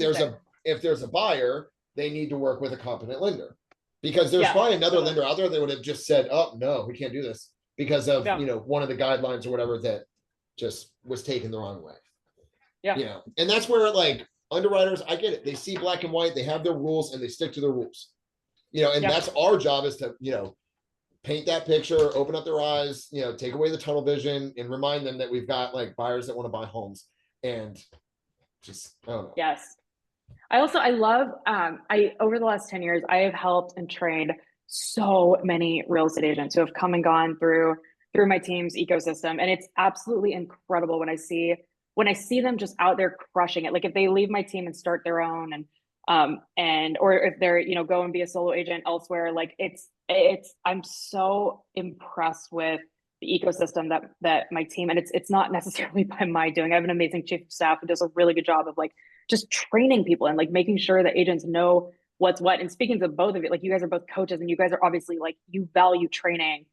if there's a buyer, they need to work with a competent lender. Because there's probably another lender out there that would have just said, oh no, we can't do this because of one of the guidelines or whatever that just was taken the wrong way. Yeah. And that's where like underwriters, I get it. They see black and white, they have their rules and they stick to their rules. And that's our job is to, paint that picture, open up their eyes, take away the tunnel vision and remind them that we've got like buyers that want to buy homes and just, I don't know. Yes. I love, over the last 10 years, I have helped and trained so many real estate agents who have come and gone through my team's ecosystem. And it's absolutely incredible when I see them just out there crushing it. Like if they leave my team and start their own or if they're, go and be a solo agent elsewhere, like I'm so impressed with the ecosystem that my team, and it's not necessarily by my doing. I have an amazing chief of staff who does a really good job of like just training people and like making sure that agents know what's what. And speaking to both of you, like you guys are both coaches and you guys are obviously like, you value training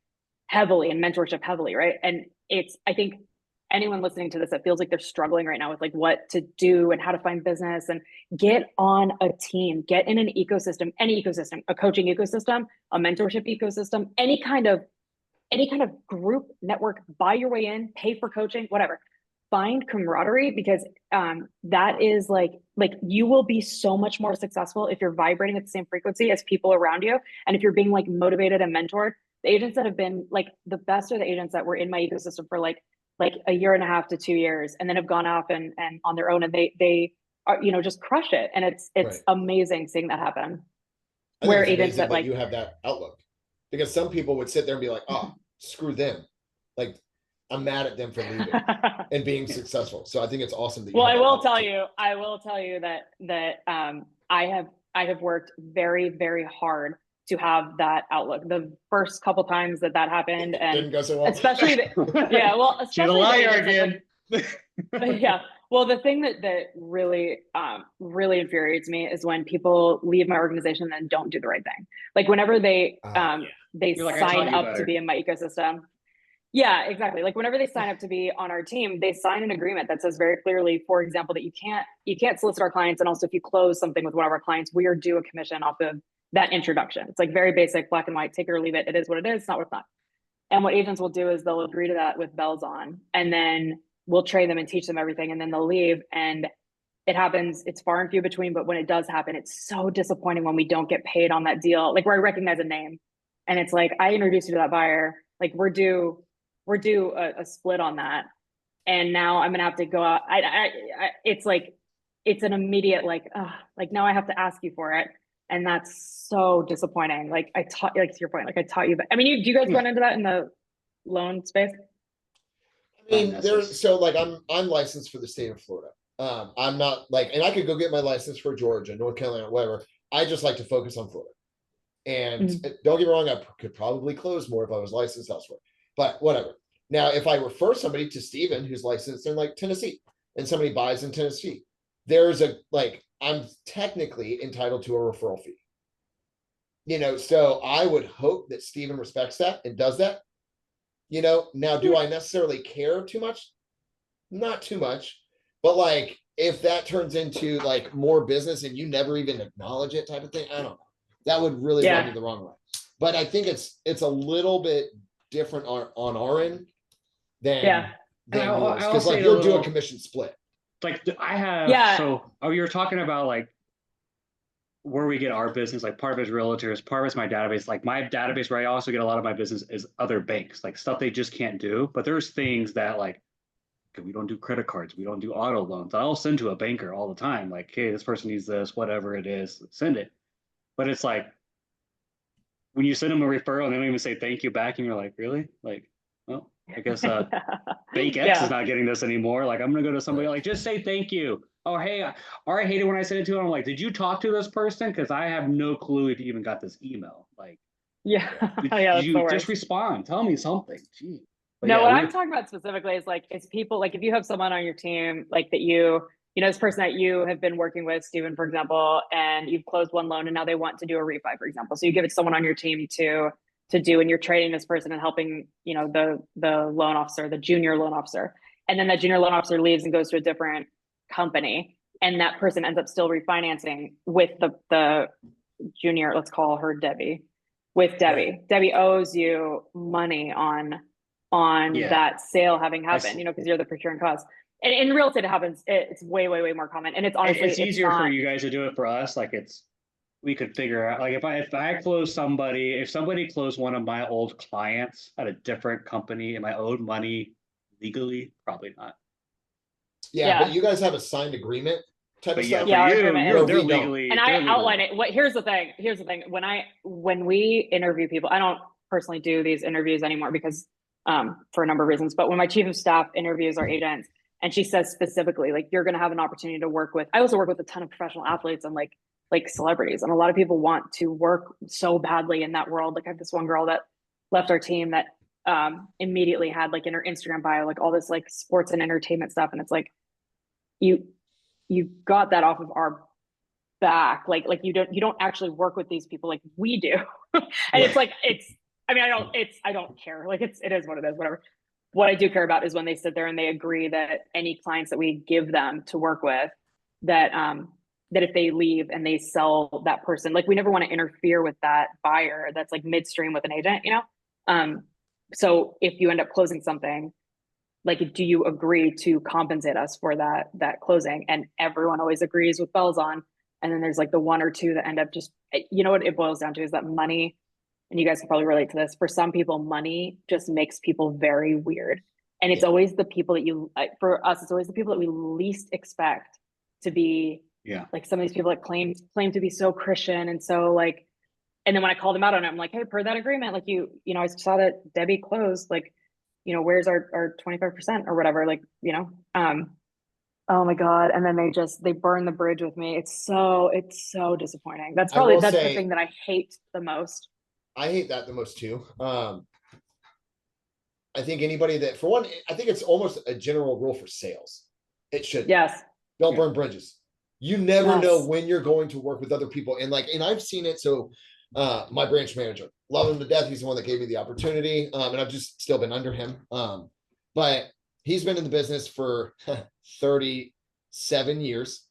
heavily and mentorship heavily, right? And I think anyone listening to this that feels like they're struggling right now with like what to do and how to find business, and get on a team, get in an ecosystem, any ecosystem, a coaching ecosystem, a mentorship ecosystem, any kind of group network, buy your way in, pay for coaching, whatever. find camaraderie, because that is like you will be so much more successful if you're vibrating at the same frequency as people around you, and if you're being like motivated and mentored. The agents that have been like the best are the agents that were in my ecosystem for like a year and a half to 2 years, and then have gone off and on their own, and they are, you know, just crush it, and it's Right. amazing seeing that happen. I think Where it's agents amazing that like you have that outlook, because some people would sit there and be like, oh, screw them. Like, I'm mad at them for leaving and being successful. So I think it's awesome that you Well, have I that will outlook tell too. you, that I have worked very, very hard to have that outlook. The first couple times that happened, and Didn't go so well. especially yeah, well, She's a especially the liar agents, like, again. yeah. Well, the thing that really really infuriates me is when people leave my organization and don't do the right thing. Like whenever they they You're like, I taught sign you up to better. be in my ecosystem. Yeah, exactly. Like whenever they sign up to be on our team, they sign an agreement that says very clearly, for example, that you can't solicit our clients, and also if you close something with one of our clients, we are due a commission off of that introduction. It's like very basic, black and white, take it or leave it. It is what it is, it's not what it's not. And what agents will do is they'll agree to that with bells on, and then we'll train them and teach them everything, and then they'll leave. And it happens, it's far and few between, but when it does happen, it's so disappointing when we don't get paid on that deal. Like where I recognize a name and it's like, I introduced you to that buyer, like we're due a split on that. And now I'm gonna have to go out. It's like, it's an immediate like now I have to ask you for it. And that's so disappointing. Like I taught, like to your point, like I taught you, but I mean, do you guys run into that in the loan space? I mean, there's so like I'm licensed for the state of Florida. I'm not like, and I could go get my license for Georgia, North Carolina, whatever. I just like to focus on Florida. And don't get me wrong, I could probably close more if I was licensed elsewhere, but whatever. Now, if I refer somebody to Steven, who's licensed in like Tennessee, and somebody buys in Tennessee, there's a like, I'm technically entitled to a referral fee. You know, so I would hope that Steven respects that and does that. You know, now do I necessarily care too much? Not too much. But like if that turns into like more business and you never even acknowledge it type of thing, I don't know. That would really rub me the wrong way. But I think it's a little bit different on our end than yours. Because like you'll do a commission split. Like I have so you're talking about like where we get our business, like part of it's realtors, part of it's my database. Like my database where I also get a lot of my business is other banks, like stuff they just can't do. But there's things that like, we don't do credit cards, we don't do auto loans. I'll send to a banker all the time, like, hey, this person needs this, whatever it is, send it. But it's like when you send them a referral and they don't even say thank you back, and you're like, really? Like, well, I guess Bank X is not getting this anymore. Like, I'm gonna go to somebody like, just say thank you. Oh, hey, or I hate it when I send it to them. I'm like, did you talk to this person? Because I have no clue if you even got this email. Like, did you just respond? Tell me something. Gee. But no, what I'm talking about specifically is like, it's people like if you have someone on your team, like that you know, this person that you have been working with, Steven, for example, and you've closed one loan and now they want to do a refi, for example. So you give it to someone on your team to do, and you're training this person and helping, you know, the loan officer, the junior loan officer. And then that junior loan officer leaves and goes to a different company. And that person ends up still refinancing with the junior, let's call her Debbie, with Debbie. Right. Debbie owes you money on that sale having happened, you know, because you're the procuring cause. And in real estate, it happens. It's way, way, way more common. And it's honestly, it's easier for you guys to do it. For us, like we could figure out, like if I close somebody, if somebody closed one of my old clients at a different company and I owed money legally, probably not. Yeah, but you guys have a signed agreement type of stuff. Yeah, they're legally. And I outline it. Here's the thing. When we interview people, I don't personally do these interviews anymore because for a number of reasons. But when my chief of staff interviews our agents, and she says specifically, like, you're going to have an opportunity to work with. I also work with a ton of professional athletes and like celebrities, and a lot of people want to work so badly in that world. Like I have this one girl that left our team that immediately had like in her Instagram bio like all this like sports and entertainment stuff, and it's like you got that off of our back. Like you don't actually work with these people like we do. And it's like I don't care. Like it is what it is, whatever. What I do care about is when they sit there and they agree that any clients that we give them to work with, that if they leave and they sell that person, like we never want to interfere with that buyer that's like midstream with an agent, you know? So if you end up closing something, like, do you agree to compensate us for that closing? And everyone always agrees with bells on. And then there's like the one or two that end up just, you know what it boils down to is that money, and you guys can probably relate to this. For some people, money just makes people very weird. And it's always the people that for us, it's always the people that we least expect to be, like some of these people that claim to be so Christian and so like, and then when I called them out on it, I'm like, hey, per that agreement, like I saw that Debbie closed, like, where's our 25% or whatever, like, oh my God. And then they burn the bridge with me. It's so disappointing. That's the thing that I hate the most. I hate that the most too. I think anybody that, for one, I think it's almost a general rule for sales. It should. Yes. Don't burn bridges. You never know when you're going to work with other people. And I've seen it. So my branch manager, love him to death. He's the one that gave me the opportunity. And I've just still been under him. But he's been in the business for 37 years.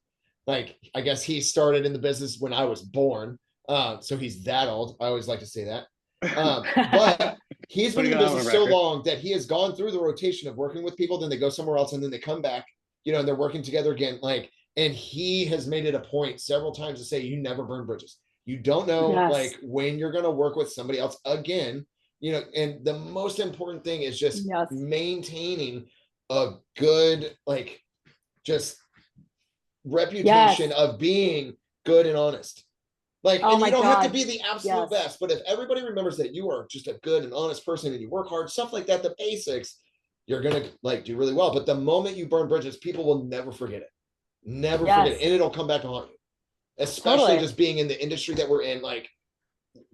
Like, I guess he started in the business when I was born. So he's that old. I always like to say that. But he's been in the business so long that he has gone through the rotation of working with people, then they go somewhere else, and then they come back, and they're working together again. Like, and he has made it a point several times to say, you never burn bridges. You don't know, like, when you're going to work with somebody else again, and the most important thing is just maintaining a good, like, just reputation of being good and honest. Like, and you don't have to be the absolute best, but if everybody remembers that you are just a good and honest person and you work hard, stuff like that, the basics, you're going to like do really well. But the moment you burn bridges, people will never forget it. Never forget it. And it'll come back to haunt you, especially just being in the industry that we're in. Like,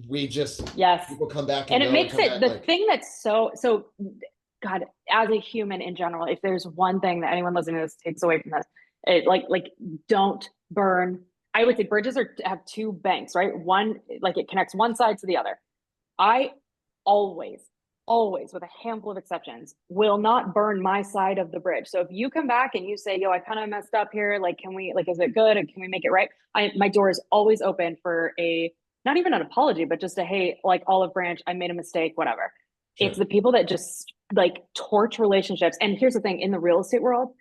we just, people come back. And it makes it the thing that's so, God, as a human in general, if there's one thing that anyone listening to this takes away from this, it like don't burn. I would say bridges have two banks, right? One, like, it connects one side to the other. I always, with a handful of exceptions, will not burn my side of the bridge. So if you come back and you say, yo, I kind of messed up here, like, can we, like, is it good? And can we make it right? My door is always open for not even an apology, but just hey, like, Olive Branch, I made a mistake, whatever. Sure. It's the people that just like torch relationships. And here's the thing, in the real estate world,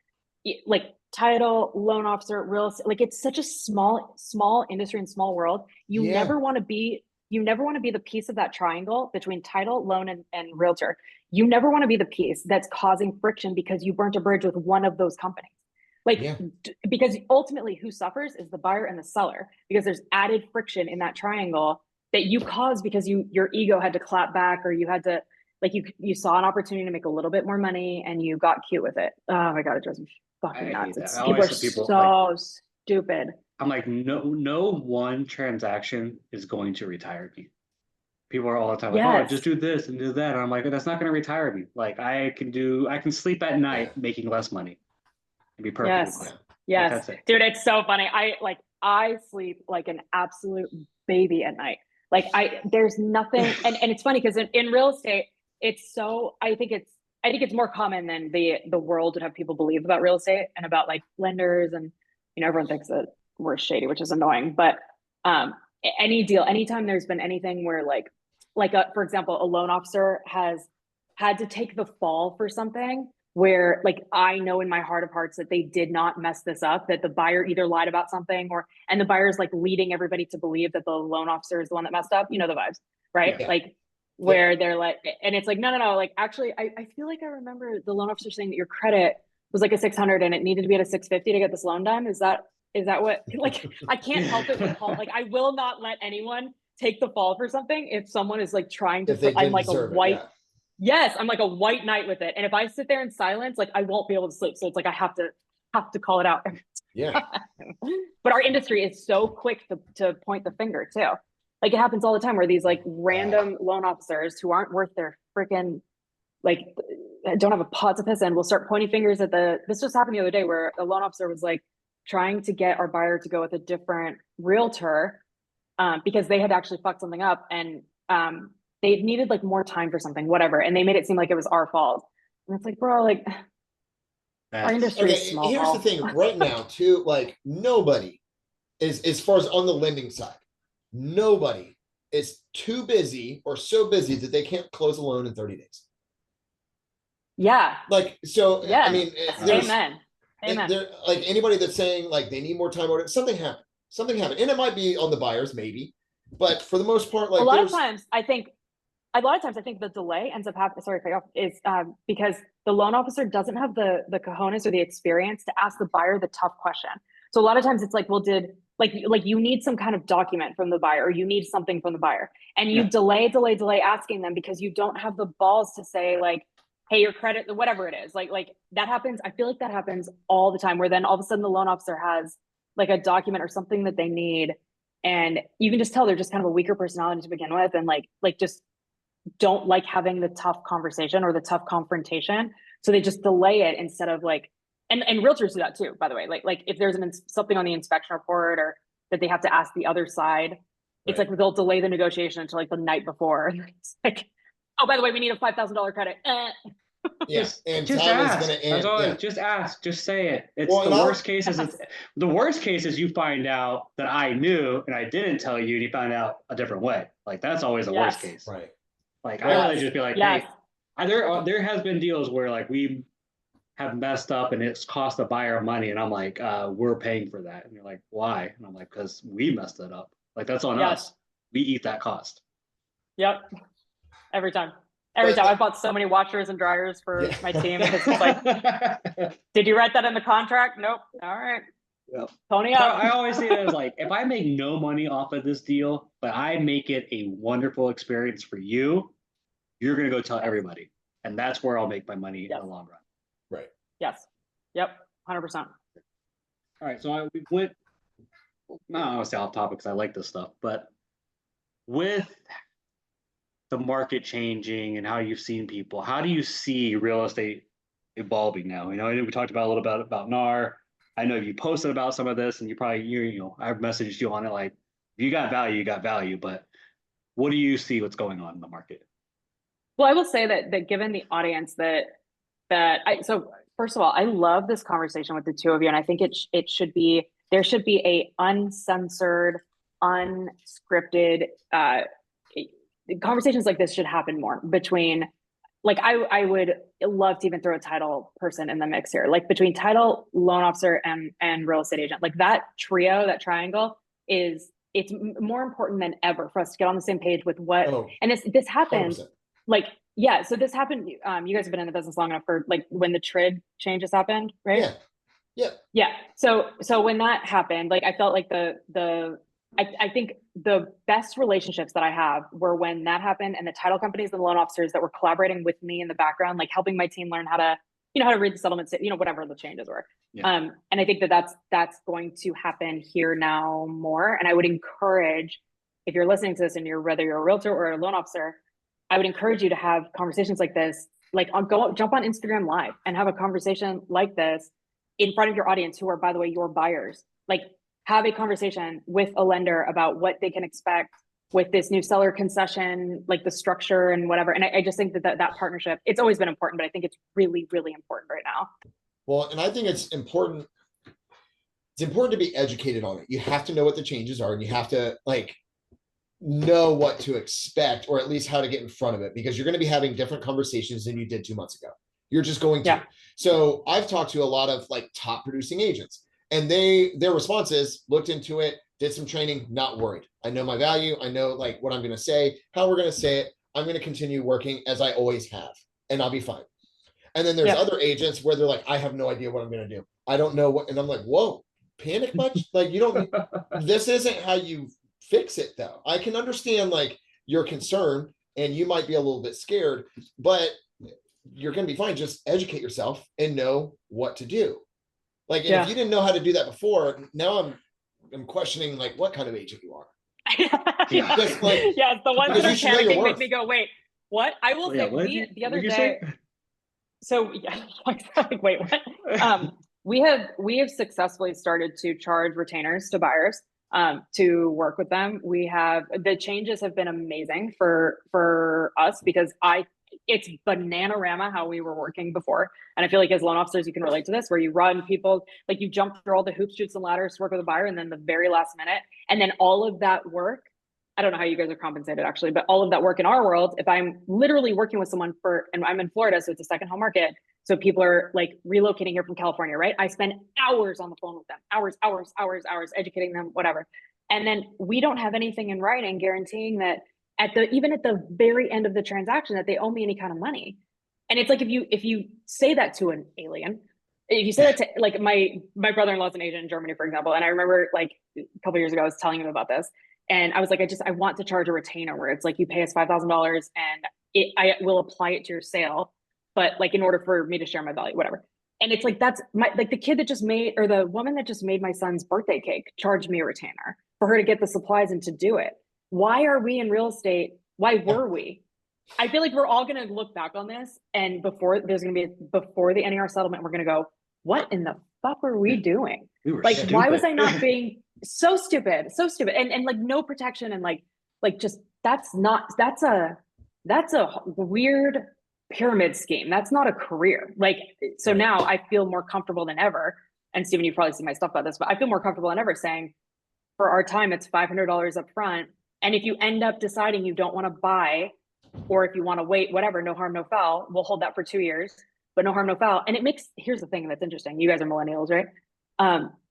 like, title, loan officer, real estate, like, it's such a small industry and small world. You never want to be the piece of that triangle between title, loan, and realtor. You never want to be the piece that's causing friction because you burnt a bridge with one of those companies. Like, because ultimately who suffers is the buyer and the seller, because there's added friction in that triangle that you caused because your ego had to clap back, or you had to, like, you saw an opportunity to make a little bit more money and you got cute with it. Oh my God, it drives me fucking nuts. People are so stupid. I'm like, no one transaction is going to retire me. People are all the time like, oh, just do this and do that. And I'm like, that's not going to retire me. Like, I can sleep at night making less money and be perfectly fine. Yes. Like, that's it. Dude, it's so funny. I sleep like an absolute baby at night. Like, there's nothing. And it's funny because in real estate, it's so, I think it's more common than the world would have people believe about real estate and about, like, lenders, and everyone thinks that we're shady, which is annoying. But any deal, anytime there's been anything where for example, a loan officer has had to take the fall for something where, like, I know in my heart of hearts that they did not mess this up, that the buyer either lied about something, and the buyer's like leading everybody to believe that the loan officer is the one that messed up. You know the vibes, right? Yeah. Like, where they're like, and it's like, no, like, actually, I feel like I remember the loan officer saying that your credit was like a 600 and it needed to be at a 650 to get this loan done. Is that what, like, I can't help it but call, like, I will not let anyone take the fall for something if someone is like trying to, I'm like a white, I'm like a white knight with it. And if I sit there in silence, like, I won't be able to sleep. So it's like, I have to call it out. Yeah. But our industry is so quick to point the finger too. Like, it happens all the time where these, like, random loan officers who aren't worth their freaking, like, don't have a pot to piss in will start pointing fingers at this just happened the other day where a loan officer was like trying to get our buyer to go with a different realtor because they had actually fucked something up, and they needed, like, more time for something, whatever. And they made it seem like it was our fault. And it's like, bro, like, our industry is small. Here's the thing right now too, like, nobody is, as far as on the lending side, nobody is too busy or so busy that they can't close a loan in 30 days. Yeah. Like, so, I Yes. mean, there's, Amen. Amen. there, like anybody that's saying like they need more time or whatever, something happened. And it might be on the buyers, maybe, but for the most part, like a lot of there's, times I think the delay ends up happening, sorry, to cut you off, is because the loan officer doesn't have the cojones or the experience to ask the buyer the tough question. So a lot of times it's like, well, did like you need some kind of document from the buyer, or you need something from the buyer, and you Yeah. delay asking them because you don't have the balls to say like, hey, your credit, whatever it is, like that happens. I feel like that happens all the time, where then all of a sudden the loan officer has like a document or something that they need, and you can just tell they're just kind of a weaker personality to begin with, and like just don't like having the tough conversation or the tough confrontation. So they just delay it instead of like, and realtors do that too, by the way. Like if there's something on the inspection report or that they have to ask the other side, it's Right. like they'll delay the negotiation until like the night before. It's like, oh, by the way, we need a $5,000 credit. yeah, and Just time is ask. gonna That's end. all. Yeah. Just ask. Just say it. It's Well, the and I'll- worst case is the worst case is you find out that I knew and I didn't tell you, and you found out a different way. Like that's always the worst Yes. case. Right. Like Yes. I really just be like, Yes. hey, there has been deals where like we have messed up and it's cost the buyer money, and I'm like, we're paying for that, and you're like, why? And I'm like, because we messed it up. Like that's on Yes. us. We eat that cost. Yep. Every time. Every time. I bought so many washers and dryers for Yeah. my team because it's like, did you write that in the contract? Nope. All right. Yep. Pony I, up. I always see it as like, if I make no money off of this deal, but I make it a wonderful experience for you, you're gonna go tell everybody, and that's where I'll make my money in Yes. the long run. Right. Yes. Yep. 100%. All right, so we went. No, I want to say off topic because I like this stuff, but with the market changing and how you've seen people, how do you see real estate evolving now? You know, we talked about a little bit about NAR. I know you posted about some of this, and you probably you know I've messaged you on it. Like, if you got value, you got value. But what do you see what's going on in the market? Well, I will say that given the audience so first of all, I love this conversation with the two of you, and I think it should be, there should be a uncensored, unscripted conversations like this should happen more between, like I would love to even throw a title person in the mix here, like between title, loan officer, and real estate agent. Like that trio, that triangle it's more important than ever for us to get on the same page with what, and this happened 100%. like, yeah, so this happened, you guys have been in the business long enough for like when the TRID changes happened, right? Yeah. Yeah. Yeah. So when that happened, like I felt like I think the best relationships that I have were when that happened, and the title companies and the loan officers that were collaborating with me in the background, like helping my team learn how to read the settlements, whatever the changes were. Yeah. And I think that's going to happen here now more. And I would encourage, if you're listening to this and whether you're a realtor or a loan officer, I would encourage you to have conversations like this, like jump on Instagram Live and have a conversation like this in front of your audience, who are, by the way, your buyers. Like, have a conversation with a lender about what they can expect with this new seller concession, like the structure and whatever. And I just think that partnership, it's always been important, but I think it's really, really important right now. Well, and I think it's important. It's important to be educated on it. You have to know what the changes are, and you have to like know what to expect, or at least how to get in front of it, because you're going to be having different conversations than you did 2 months ago. You're just going to. Yeah. So I've talked to a lot of like top producing agents, and their responses, looked into it, did some training, not worried. I know my value. I know like what I'm going to say, how we're going to say it. I'm going to continue working as I always have, and I'll be fine. And then there's other agents where they're like, I have no idea what I'm going to do. I don't know what, and I'm like, whoa, panic much? Like, you don't, this isn't how you fix it though. I can understand like your concern, and you might be a little bit scared, but you're going to be fine. Just educate yourself and know what to do. Like, and if you didn't know how to do that before, now I'm questioning like what kind of agent you are. Yeah. Just like, Yes, the ones that are because you should know your panicking make worth. me go, wait, what? I will say the other day. So yeah, like, wait, what? We have successfully started to charge retainers to buyers to work with them. The changes have been amazing for us, because it's bananarama how we were working before. And I feel like as loan officers, you can relate to this, where you run people, like you jump through all the hoops, chutes, and ladders to work with a buyer, and then the very last minute, and then all of that work I don't know how you guys are compensated actually, but all of that work in our world, if I'm literally working with someone and I'm in Florida, so it's a second home market. So people are like relocating here from California, right? I spend hours on the phone with them, hours, educating them, whatever. And then we don't have anything in writing guaranteeing that even at the very end of the transaction that they owe me any kind of money. And it's like, if you say that to an alien, if you say that to like my brother-in-law's an agent in Germany, for example, and I remember like a couple of years ago, I was telling him about this, and I was like, I want to charge a retainer where it's like you pay us $5,000 and I will apply it to your sale, but like in order for me to share my value, whatever. And it's like that's like the kid that just made, or the woman that just made my son's birthday cake charged me a retainer for her to get the supplies and to do it. Why are we in real estate? Why were we? I feel like we're all going to look back on this, and before the NAR settlement, we're going to go, what in the fuck were we doing? We were like, stupid. Why was I not being so stupid, and like no protection, and like just that's a weird pyramid scheme. That's not a career. Like, so now I feel more comfortable than ever. And Stephen, you probably see my stuff about this, but I feel more comfortable than ever saying, for our time, it's $500 up front. And if you end up deciding you don't want to buy, or if you want to wait, whatever, no harm, no foul, we'll hold that for 2 years, but no harm, no foul. And here's the thing that's interesting. You guys are millennials, right?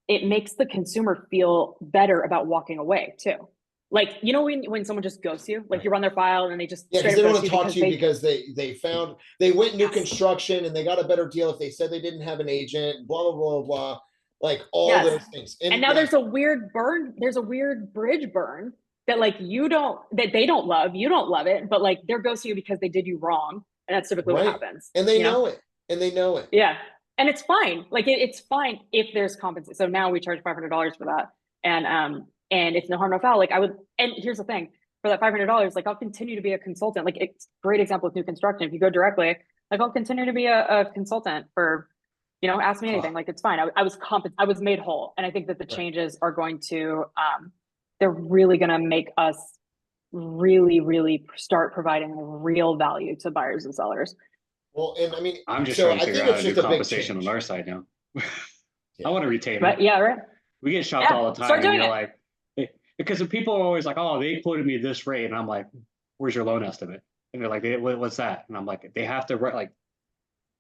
It makes the consumer feel better about walking away too. Like, you know, when someone just ghosts you, like you run their file and they just because they don't want to talk to you because they went new construction and they got a better deal if they said they didn't have an agent, blah, blah, blah, blah, like all those things. And now there's a weird bridge burn that like that they don't love, you don't love it, but like they're ghosting you because they did you wrong. And that's typically what happens. And they know it. And they know it. Yeah. And it's fine. Like it's fine if there's compensation. So now we charge $500 for that. And it's no harm, no foul. Like and here's the thing, for that $500, like I'll continue to be a consultant. Like it's a great example with new construction. If you go directly, like I'll continue to be a consultant for, ask me anything. Like it's fine. I was made whole. And I think that the changes are going to, they're really going to make us really, really start providing real value to buyers and sellers. Well, and I mean, I'm just trying to figure out how to do compensation on our side now. I want to retain it. Yeah, right. We get shopped all the time. Start doing and you're like, because people are always like, oh, they quoted me this rate. And I'm like, where's your loan estimate? And they're like, what's that? And I'm like, they have to write, like,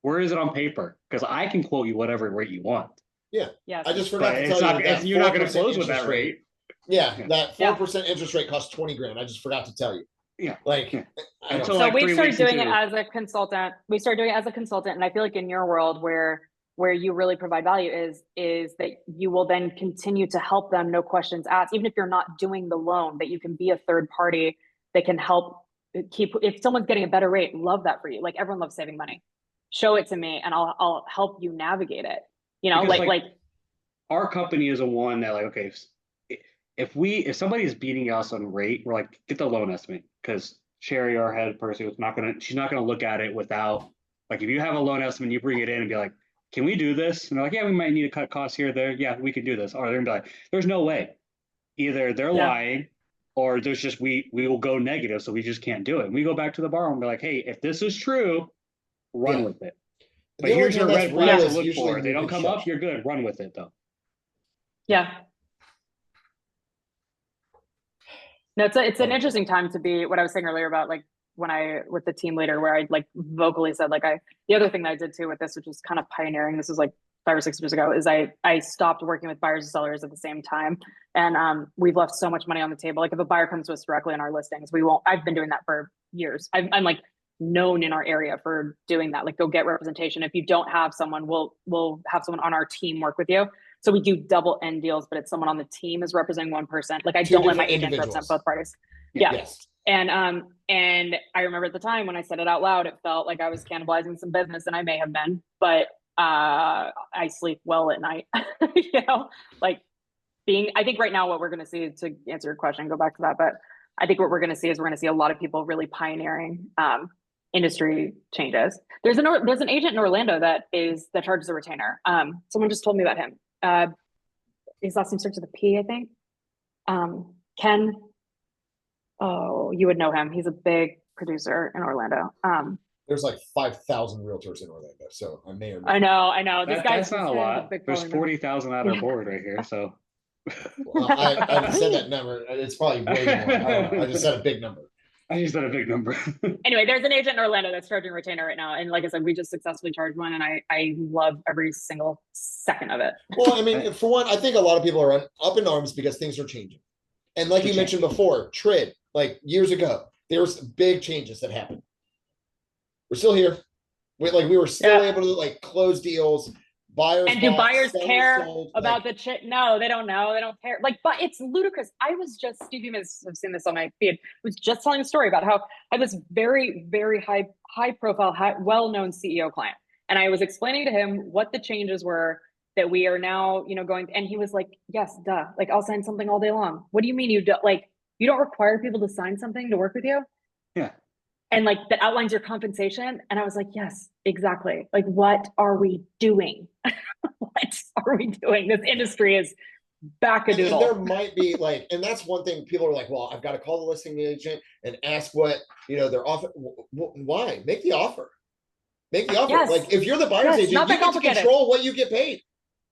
where is it on paper? Because I can quote you whatever rate you want. Yeah. I just forgot to tell you that you're not going to close with that rate. Yeah, that 4% interest rate costs $20,000. I just forgot to tell you. Yeah. Like, so like we started doing it as a consultant. We started doing it as a consultant. And I feel like in your world where you really provide value is that you will then continue to help them, no questions asked, even if you're not doing the loan, that you can be a third party that can help if someone's getting a better rate, love that for you. Like everyone loves saving money. Show it to me and I'll help you navigate it. Like our company is a one that like, okay, if somebody is beating us on rate, we're like, get the loan estimate, because Sherry, our head person, she's not gonna look at it without, like, if you have a loan estimate, you bring it in and be like, can we do this? And they're like, yeah, we might need to cut costs here, there. Yeah, we can do this. Or they're gonna be like, there's no way. Either they're lying, or there's just we will go negative, so we just can't do it. And we go back to the bar and be like, hey, if this is true, run with it. But here's your red flags to look for. If they don't come up, you're good. Run with it though. Yeah. No, it's an interesting time to be, what I was saying earlier about like when with the team leader, where I like vocally said, like the other thing that I did too with this, which was kind of pioneering, this was like 5 or 6 years ago, is I stopped working with buyers and sellers at the same time. And we've left so much money on the table. Like if a buyer comes to us directly on our listings, I've been doing that for years. I'm like known in our area for doing that. Like go get representation. If you don't have someone, we'll have someone on our team work with you. So we do double end deals, but it's someone on the team is representing one person. Like I don't let my agent represent both parties. Yeah. Yes. And I remember at the time when I said it out loud, it felt like I was cannibalizing some business, and I may have been, but I sleep well at night. Like I think right now what we're going to see, to answer your question, go back to that, but I think what we're going to see is a lot of people really pioneering industry changes. There's an agent in Orlando that charges a retainer. Someone just told me about him. His last name starts with a P, I think. Ken. Oh, you would know him. He's a big producer in Orlando. There's like 5,000 realtors in Orlando, so I may or may I know. This guy's not a lot. There's 40,000 at our board right here, so Well, I said that number. It's probably way more. I don't know. I just said a big number. I just said a big number. Anyway, there's an agent in Orlando that's charging retainer right now. And like I said, we just successfully charged one and I love every single second of it. Well, I mean, for one, I think a lot of people are up in arms because things are changing. And like you mentioned before, TRID, like years ago, there was big changes that happened. We're still here. We were still able to like close deals. Buyers and do bought, buyers care sold, about the chit? No, they don't know. They don't care. Like, but it's ludicrous. I was just, Steve, you must have seen this on my feed. I was just telling a story about how I was very, very high profile, well-known CEO client. And I was explaining to him what the changes were that we are now, going, and he was like, yes, duh. Like, I'll sign something all day long. What do you mean you don't, like, you don't require people to sign something to work with you? Yeah. And like that outlines your compensation. And I was like, yes, exactly. Like, what are we doing? What are we doing? This industry is back-a-doodle. And there might be like, and that's one thing people are like, well, I've got to call the listing agent and ask what, they're offering. Why? Make the offer. Make the offer. Yes. Like if you're the buyer's agent, you get to control what you get paid.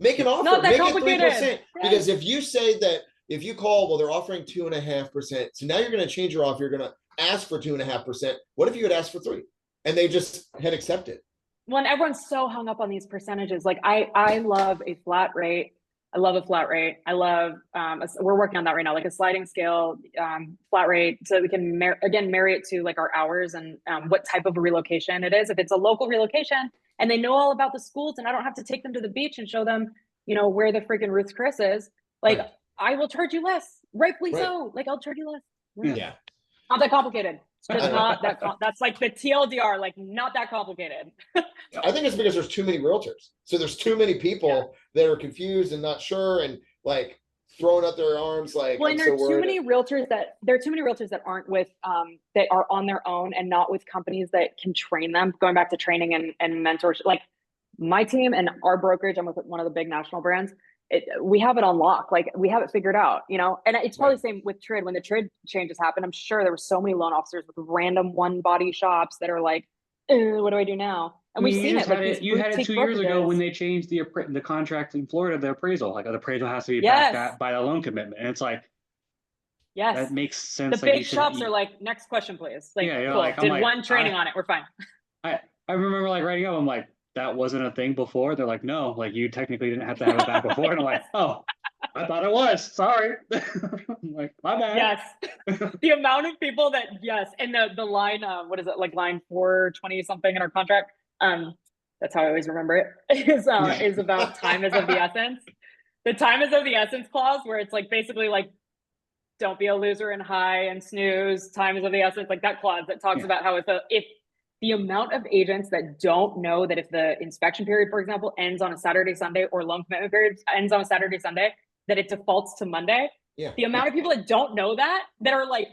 Make an offer. Not that Make complicated. it 3%. Because if you say that, if you call, well, they're offering 2.5%. So now you're going to change your offer. You're going to ask for 2.5%. What if you had asked for 3% and they just had accepted? When everyone's so hung up on these percentages, like I love a flat rate. I love a flat rate. I love, we're working on that right now, like a sliding scale flat rate. So we can, marry it to like our hours and what type of a relocation it is. If it's a local relocation and they know all about the schools and I don't have to take them to the beach and show them, where the freaking Ruth's Chris is, like, right. I will charge you less, rightfully so. Like I'll charge you less. Yeah. Not that complicated. It's just not that, that's like the TLDR, like not that complicated. I think it's because there's too many realtors. So there's too many people that are confused and not sure and like throwing up their arms like, well, and there are too many realtors that aren't with that are on their own and not with companies that can train them. Going back to training and mentorship, like my team and our brokerage, I'm with one of the big national brands. We have it on lock, like we have it figured out, and it's probably the same with TRID. When the TRID changes happened, I'm sure there were so many loan officers with random one body shops that are like, what do I do now? And we've seen it. Like you had it 2 years ago when they changed the contract in Florida, the appraisal, like the appraisal has to be backed by the loan commitment. And it's like, that makes sense. The big shops are like, next question, please. Like, cool. Like, did one training on it. We're fine. I remember like writing up, I'm like, that wasn't a thing before. They're like, no, like you technically didn't have to have it back before. And I'm like, oh, I thought it was. Sorry. I'm like, my bad. Yes. The amount of people that, and the line, what is it, like line 420 something in our contract? That's how I always remember it, is about time is of the essence. The time is of the essence clause, where it's like basically like, don't be a loser and high and snooze. Time is of the essence, like that clause that talks about how if the amount of agents that don't know that if the inspection period, for example, ends on a Saturday, Sunday, or loan commitment period ends on a Saturday, Sunday, that it defaults to Monday. Yeah. The amount of people that don't know that are like,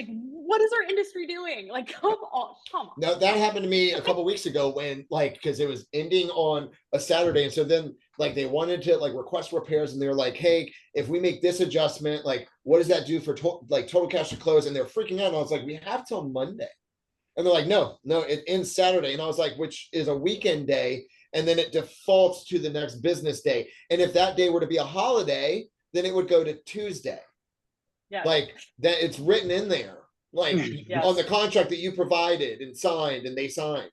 what is our industry doing? Like, come on. Now that happened to me a couple weeks ago when because it was ending on a Saturday. And so then like they wanted to like request repairs and they're like, hey, if we make this adjustment, like, what does that do for total cash to close? And they're freaking out. And I was like, we have till Monday. And they're like, no, it ends Saturday. And I was like, which is a weekend day. And then it defaults to the next business day. And if that day were to be a holiday, then it would go to Tuesday. Yeah. Like that it's written in there, like on the contract that you provided and signed and they signed.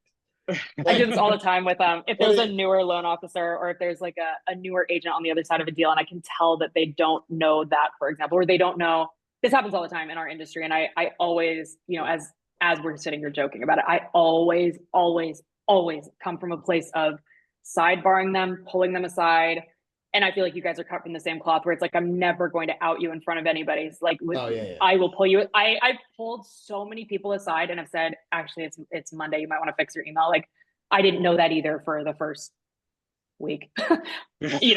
I do this all the time with if there's a newer loan officer or if there's like a newer agent on the other side of a deal and I can tell that they don't know that, for example, or they don't know. This happens all the time in our industry. And I always, as we're sitting here joking about it, I always come from a place of sidebarring them, pulling them aside. And I feel like you guys are cut from the same cloth where it's like, I'm never going to out you in front of anybody. It's like, I will pull you. I've pulled so many people aside and have said, actually, it's Monday. You might want to fix your email. Like, I didn't know that either for the first week, be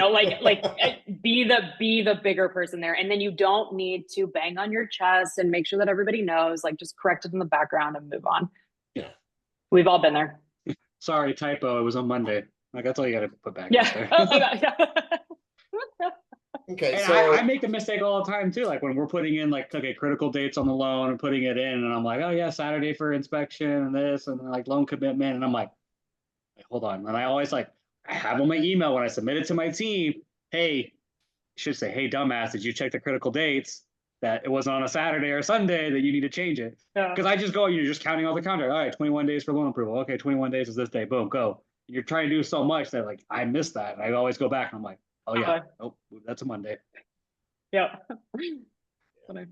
the bigger person there. And then you don't need to bang on your chest and make sure that everybody knows, like just correct it in the background and move on. Yeah. We've all been there. Sorry, typo. It was on Monday. Like that's all you got to put back. Yeah. Okay. And so I make the mistake all the time too. Like when we're putting in critical dates on the loan and putting it in, and I'm like, oh yeah, Saturday for inspection and this and like loan commitment, and I'm like, hold on. And I always I have on my email when I submit it to my team, hey, should say, hey, dumbass, did you check the critical dates that it wasn't on a Saturday or Sunday that you need to change it? Yeah. Because I just go, you're just counting all the contract. All right, 21 days for loan approval. Okay, 21 days is this day. Boom, go. You're trying to do so much that like I missed that. And I always go back and I'm like, oh yeah, oh that's a Monday. Yeah. Funny.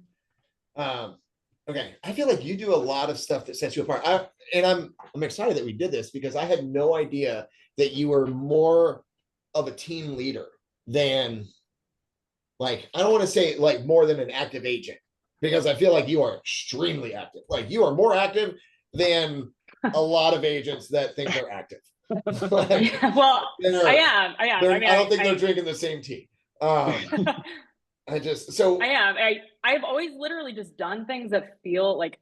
Okay, I feel like you do a lot of stuff that sets you apart. I'm excited that we did this because I had no idea that you were more of a team leader than, like, I don't want to say like more than an active agent, because I feel like you are extremely active. Like you are more active than a lot of agents that think they're active. Like, Well, I am. I mean, I don't think they're drinking the same tea. I've always literally just done things that feel like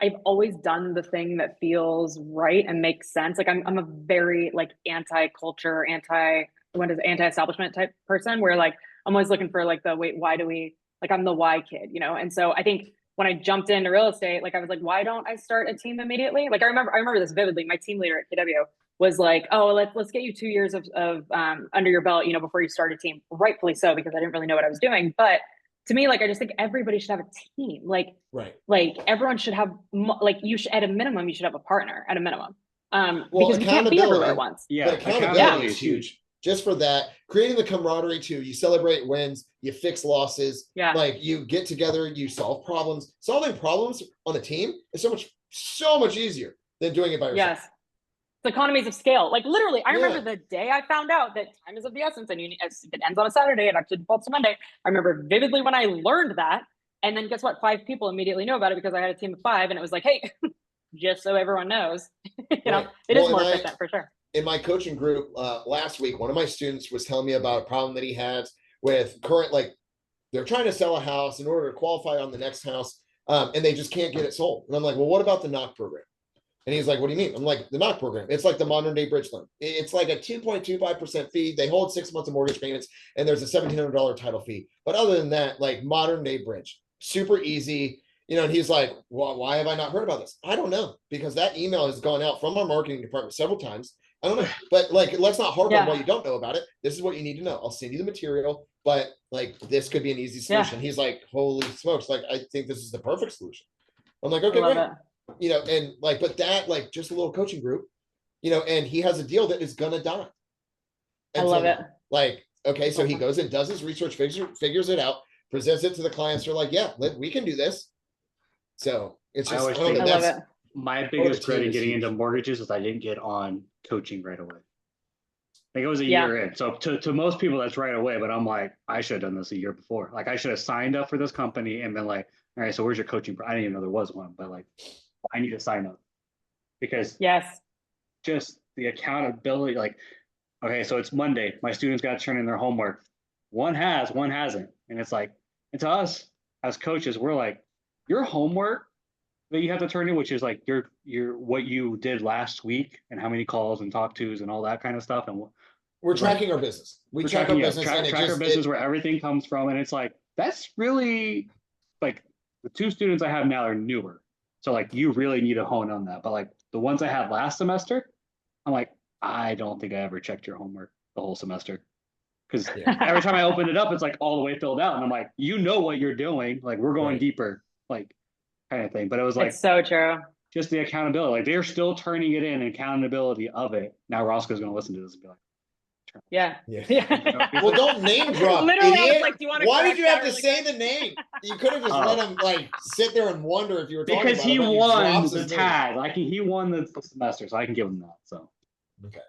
I've always done the thing that feels right and makes sense. Like I'm a very like anti-culture, anti-establishment type person where like I'm always looking for like why do we, like I'm the why kid, you know? And so I think when I jumped into real estate, like I was like, why don't I start a team immediately? Like I remember this vividly. My team leader at KW was like, oh, let's get you 2 years of under your belt, you know, before you start a team. Rightfully so, because I didn't really know what I was doing. But to me, like, I just think everybody should have a team. Like, right. Like everyone should have, like you should, at a minimum, you should have a partner at a minimum. Well, because you can't be everywhere at once. Yeah, but accountability is huge. Just for that, creating the camaraderie too. You celebrate wins, you fix losses. Yeah. Like you get together, you solve problems. Solving problems on a team is so much easier than doing it by yourself. Yes. It's economies of scale. Like literally, I remember the day I found out that time is of the essence and if it ends on a Saturday, it actually defaults to Monday. I remember vividly when I learned that. And then guess what? 5 people immediately know about it because I had a team of 5 and it was like, hey, just so everyone knows, you know, it is more efficient for sure. In my coaching group last week, one of my students was telling me about a problem that he has with like they're trying to sell a house in order to qualify on the next house, and they just can't get it sold. And I'm like, well, what about the knock program? And he's like, what do you mean? I'm like, the knock program. It's like the modern day bridge loan. It's like a 2.25% fee. They hold 6 months of mortgage payments, and there's a $1,700 title fee. But other than that, like modern day bridge, super easy. You know, and he's like, well, why have I not heard about this? I don't know, because that email has gone out from our marketing department several times. I don't know, but like, let's not harp on what you don't know about it. This is what you need to know. I'll send you the material, but like, this could be an easy solution. He's like, holy smokes. Like, I think this is the perfect solution. I'm like, okay, great. You know, and like, but that, like just a little coaching group, you know, and he has a deal that is gonna die. I love it. Like, okay, so he goes and does his research, figures it out, presents it to the clients. They're like, yeah, we can do this. So it's just, I love it. My biggest regret in getting into mortgages is I didn't get on coaching right away. Like it was a year in. So to most people, that's right away. But I'm like, I should have done this a year before. Like I should have signed up for this company and been like, all right, so where's your coaching? I didn't even know there was one, but like, I need to sign up because just the accountability. Like, okay, so it's Monday. My students got to turn in their homework. One has, one hasn't, and it's like, and to us as coaches, we're like, your homework that you have to turn in, which is like your what you did last week and how many calls and talk tos and all that kind of stuff. And we're tracking our business. We track our business, track our business where everything comes from. And it's like, that's really like the 2 students I have now are newer. So like, you really need to hone on that. But like the ones I had last semester, I'm like, I don't think I ever checked your homework the whole semester. Because every time I opened it up, it's like all the way filled out. And I'm like, you know what you're doing. Like we're going deeper. Like kind of thing. But it was like, it's so true. Just the accountability. Like they're still turning it in, and accountability of it. Now Roscoe's going to listen to this and be like, well, don't name drop. Literally, idiot. I was like, do you want to Why did you have to say the name? You could have just let him like sit there and wonder if you were talking because about he it, won the tag. Like he won the semester, so I can give him that. So okay.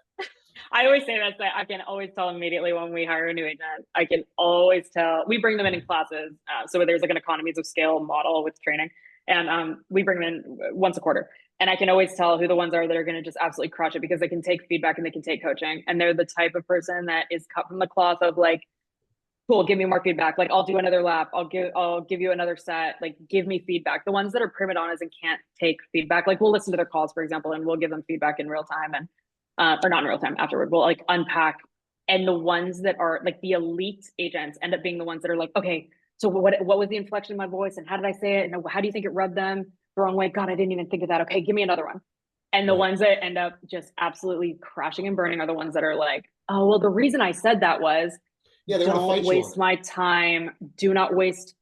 I always say that I can always tell immediately when we hire a new agent. I can always tell. We bring them in classes, so there's like an economies of scale model with training, and we bring them in once a quarter. And I can always tell who the ones are that are going to just absolutely crush it because they can take feedback and they can take coaching, and they're the type of person that is cut from the cloth of like, cool, give me more feedback. Like I'll do another lap. I'll give you another set. Like give me feedback. The ones that are prima donnas and can't take feedback, like we'll listen to their calls, for example, and we'll give them feedback in real time and. Or not in real time, afterward. We'll like unpack. And the ones that are like the elite agents end up being the ones that are like, okay, so what was the inflection of my voice and how did I say it? And how do you think it rubbed them the wrong way? God, I didn't even think of that. Okay, give me another one. And the ones that end up just absolutely crashing and burning are the ones that are like, oh, well, the reason I said that was, Yeah, they want to don't fight you waste on it. my time. Do not waste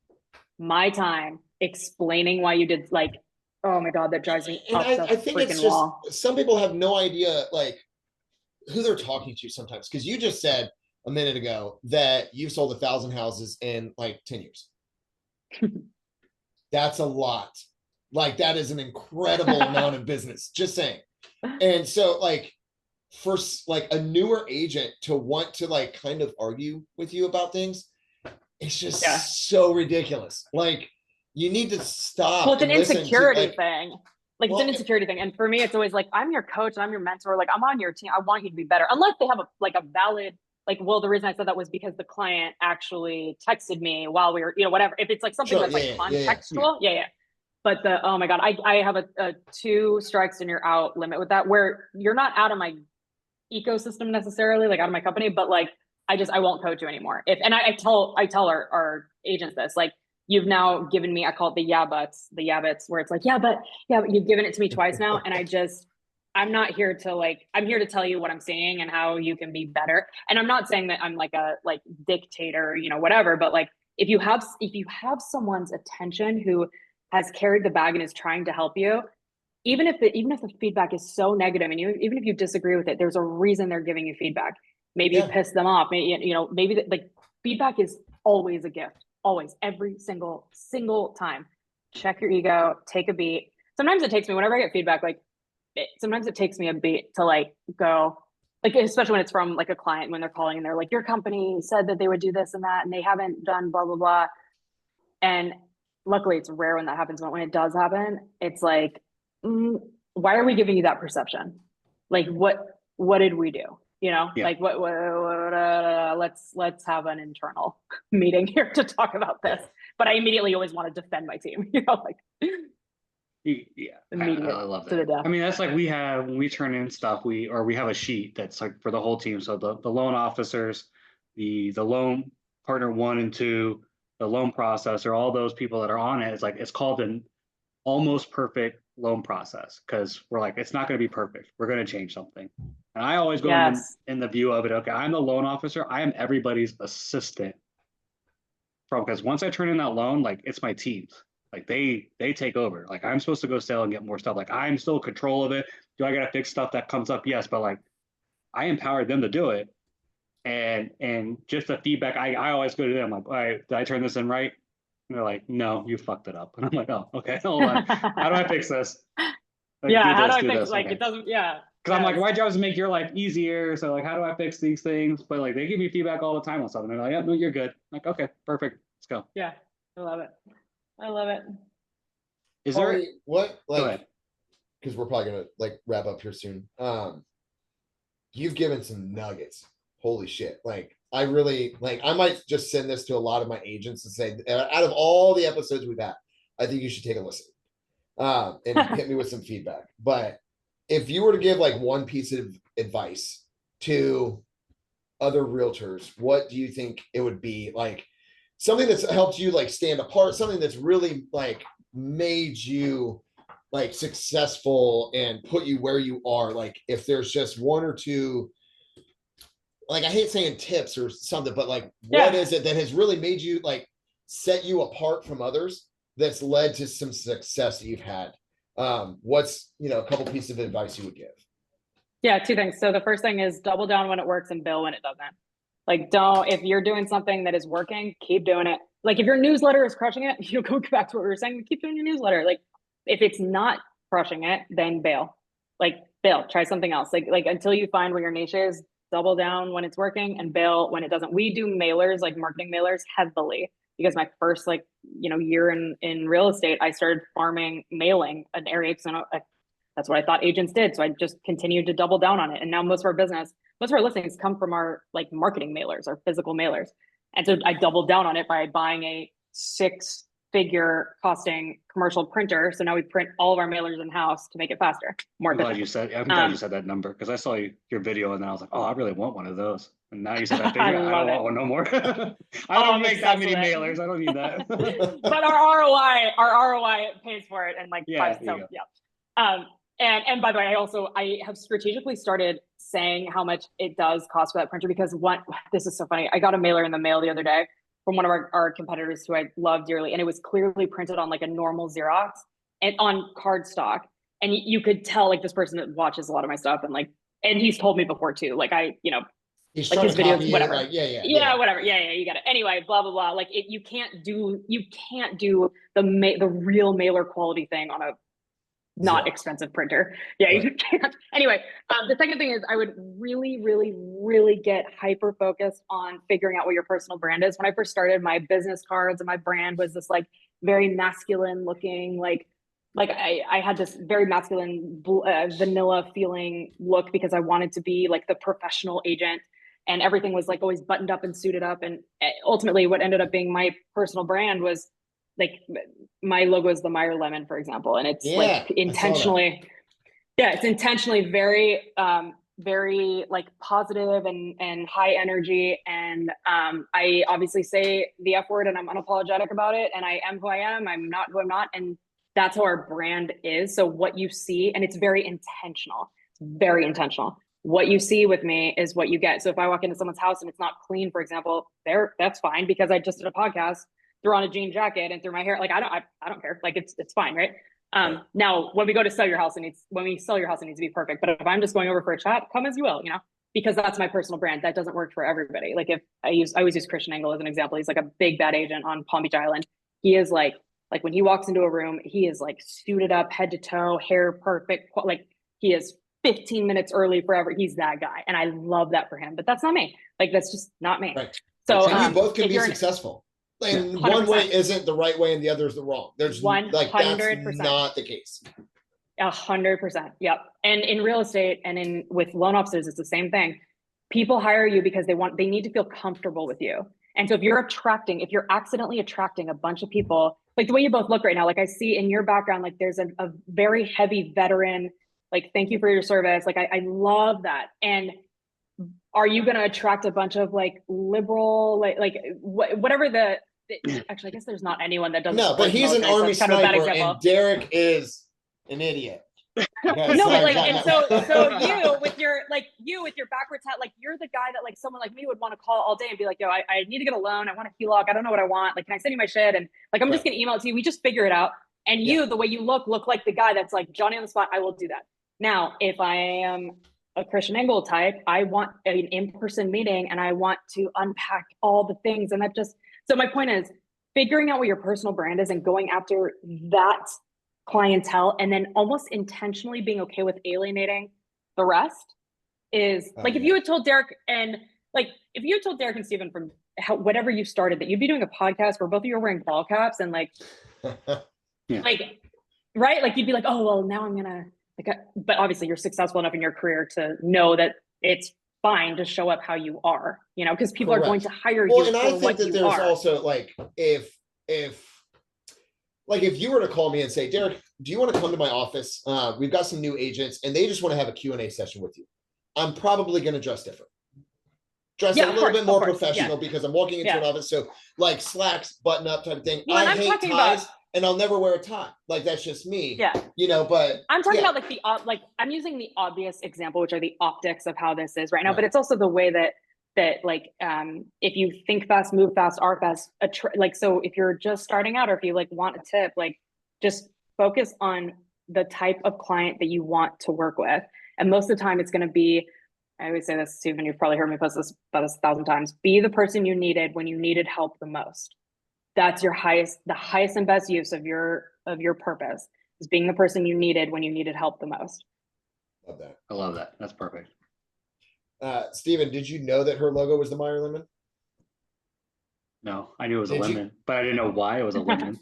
my time explaining why you did, like, oh my God, that drives me And up the I think it's freaking just wall. some people have no idea like who they're talking to sometimes. Because you just said a minute ago that you've sold 1,000 houses in like 10 years. That's a lot. Like that is an incredible amount of business. Just saying. And so like for like a newer agent to want to like kind of argue with you about things, it's just Yeah. so ridiculous. Like you need to stop. Well, it's an and listen to, insecurity like, thing. Like well, it's an insecurity thing. And for me, it's always like, I'm your coach and I'm your mentor. Like I'm on your team. I want you to be better. Unless they have a valid, like, well, the reason I said that was because the client actually texted me while we were, whatever. If it's like something Sure, that's like yeah. contextual, yeah. But oh my God, I have a 2 strikes and you're out limit with that, where you're not out of my ecosystem necessarily, like out of my company, but like, I won't coach you anymore. I tell our agents this, like, you've now given me, I call it the yabbits, where it's like, but you've given it to me twice now. And I'm not here to I'm here to tell you what I'm seeing and how you can be better. And I'm not saying that I'm like a dictator, whatever, but like, if you have someone's attention who has carried the bag and is trying to help you, even if the feedback is so negative and even if you disagree with it, there's a reason they're giving you feedback. Maybe you piss them off. Maybe, maybe like feedback is always a gift. Always, every single time. Check your ego, take a beat. Sometimes it takes me, whenever I get feedback, sometimes it takes me a beat to like go, like, especially when it's from like a client, when they're calling and they're like, your company said that they would do this and that, and they haven't done blah, blah, blah. And luckily it's rare when that happens, but when it does happen, it's like, why are we giving you that perception? Like, what did we do? Like let's have an internal meeting here to talk about this. But I immediately always want to defend my team, like I love that. to the death. I mean, that's like when we turn in stuff, we have a sheet that's like for the whole team. So the loan officers, the loan partner 1 and 2, the loan processor, all those people that are on it, it's called an almost perfect loan process, because we're like, it's not going to be perfect. We're going to change something. And I always go in the view of it. Okay, I'm the loan officer. I am everybody's assistant. Because once I turn in that loan, like it's my team's. Like they take over. Like I'm supposed to go sell and get more stuff. Like I'm still in control of it. Do I got to fix stuff that comes up? Yes, but like I empowered them to do it. And just the feedback, I always go to them like, all right, did I turn this in right? And they're like, no, you fucked it up. And I'm like, oh, okay, hold on. How do I fix this? Like, how do I fix like okay. It doesn't, Because I'm like, my job is to make your life easier. So like, how do I fix these things? But like, they give me feedback all the time on something. They're like, yeah, no, you're good. I'm like, okay, perfect. Let's go. Yeah, I love it. Is there what like? Because we're probably gonna like wrap up here soon. You've given some nuggets. Holy shit! Like I really like. I might just send this to a lot of my agents and say, out of all the episodes we've had, I think you should take a listen. And hit me with some feedback. But if you were to give like one piece of advice to other realtors, what do you think it would be? Like something that's helped you like stand apart, something that's really like made you like successful and put you where you are. Like if there's just 1 or 2, like I hate saying tips or something, but like what is it that has really made you like set you apart from others that's led to some success that you've had? What's a couple pieces of advice you would give? Yeah, 2 things. So the first thing is double down when it works and bill when it doesn't. Like if you're doing something that is working, keep doing it. Like if your newsletter is crushing it, go back to what we were saying, keep doing your newsletter. Like if it's not crushing it, then bail. Like bail, try something else. Like until you find where your niche is, double down when it's working and bail when it doesn't. We do mailers, like marketing mailers heavily, because my first year in real estate, I started farming mailing an area. That's what I thought agents did. So I just continued to double down on it. And now most of our listings come from our like marketing mailers, our physical mailers. And so I doubled down on it by buying a 6-figure costing commercial printer. So now we print all of our mailers in-house to make it faster, more I'm efficient. glad you said that number, because I saw your video and then I was like, oh, I really want one of those. And now you said that figure, I don't want one no more. I don't make that many mailers. I don't need that. But our ROI pays for it and like yeah. And by the way, I have strategically started saying how much it does cost for that printer, because this is so funny. I got a mailer in the mail the other day from one of our competitors who I love dearly, and it was clearly printed on like a normal Xerox and on cardstock. And you could tell like this person that watches a lot of my stuff, and he's told me before too. Like He's like trying his to videos, copy it, whatever. like, Yeah, whatever. Yeah, you got it. Anyway, blah blah blah. Like you can't do the real mailer quality thing on a not Xerox. expensive printer. Yeah, Right. you can't. Anyway, the second thing is I would really, really, really get hyper focused on figuring out what your personal brand is. When I first started, my business cards and my brand was this like very masculine looking, like I had this very masculine vanilla feeling look, because I wanted to be like the professional agent, and everything was like always buttoned up and suited up. And ultimately what ended up being my personal brand was like, my logo is the Meyer lemon, for example, and it's like intentionally, it's intentionally very very like positive and high energy. And I obviously say the F word and I'm unapologetic about it, and I am who I am, I'm not who I'm not, and that's how our brand is. So what you see, and it's very intentional, what you see with me is what you get. So if I walk into someone's house and it's not clean, for example, that's fine, because I just did a podcast, threw on a jean jacket and threw my hair. Like I don't care. Like it's fine, right? Now when we go to sell your house, it needs to be perfect. But if I'm just going over for a chat, come as you will, because that's my personal brand. That doesn't work for everybody. Like if I always use Christian Engel as an example. He's like a big bad agent on Palm Beach Island. He is like when he walks into a room, he is like suited up head to toe, hair perfect. Like he is 15 minutes early forever. He's that guy. And I love that for him, but that's not me. Like, that's just not me. Right. So and you both can be successful. And 100%. one way isn't the right way and the other is the wrong. There's 100%. That's not the case. 100%. Yep. And in real estate and with loan officers, it's the same thing. People hire you because they need to feel comfortable with you. And so if you're accidentally attracting a bunch of people, like the way you both look right now, like I see in your background, like there's a very heavy veteran, like, thank you for your service. Like, I love that. And are you going to attract a bunch of like liberal, whatever actually, I guess there's not anyone that doesn't. No, but he's an army sniper and Derek is an idiot. No, but like, and so you with your backwards hat, like you're the guy that like someone like me would want to call all day and be like, yo, I need to get a loan. I want a HELOC. I don't know what I want. Like, can I send you my shit? And like, I'm just going to email it to you. We just figure it out. And you, the way you look like the guy that's like Johnny on the spot. I will do that. Now, if I am a Christian Engel type, I want an in-person meeting and I want to unpack all the things. And so my point is figuring out what your personal brand is and going after that clientele, and then almost intentionally being okay with alienating the rest is if you had told Derek and Stephen from whatever you started that you'd be doing a podcast where both of you are wearing ball caps and right? Like you'd be like, oh, well, now I'm gonna but obviously you're successful enough in your career to know that it's fine to show up how you are, because people are going to hire you. And I think that there's also like, if you were to call me and say, Derek, do you want to come to my office? We've got some new agents and they just want to have a Q&A session with you. I'm probably going to dress different. A little bit more professional because I'm walking into an office. So like slacks, button up type of thing. Well, I hate ties and I'll never wear a tie. Like, that's just me. Yeah. But I'm talking about I'm using the obvious example, which are the optics of how this is right now, but it's also the way that if you think fast, move fast, are fast, so if you're just starting out or if you want a tip, just focus on the type of client that you want to work with. And most of the time it's going to be, I always say this, Stephen, you've probably heard me post this about 1,000 times, be the person you needed when you needed help the most. That's the highest and best use of your purpose, is being the person you needed when you needed help the most. Love that. I love that. That's perfect. Stephen, did you know that her logo was the Meyer lemon? No, I knew it was a lemon, but I didn't know why it was a lemon.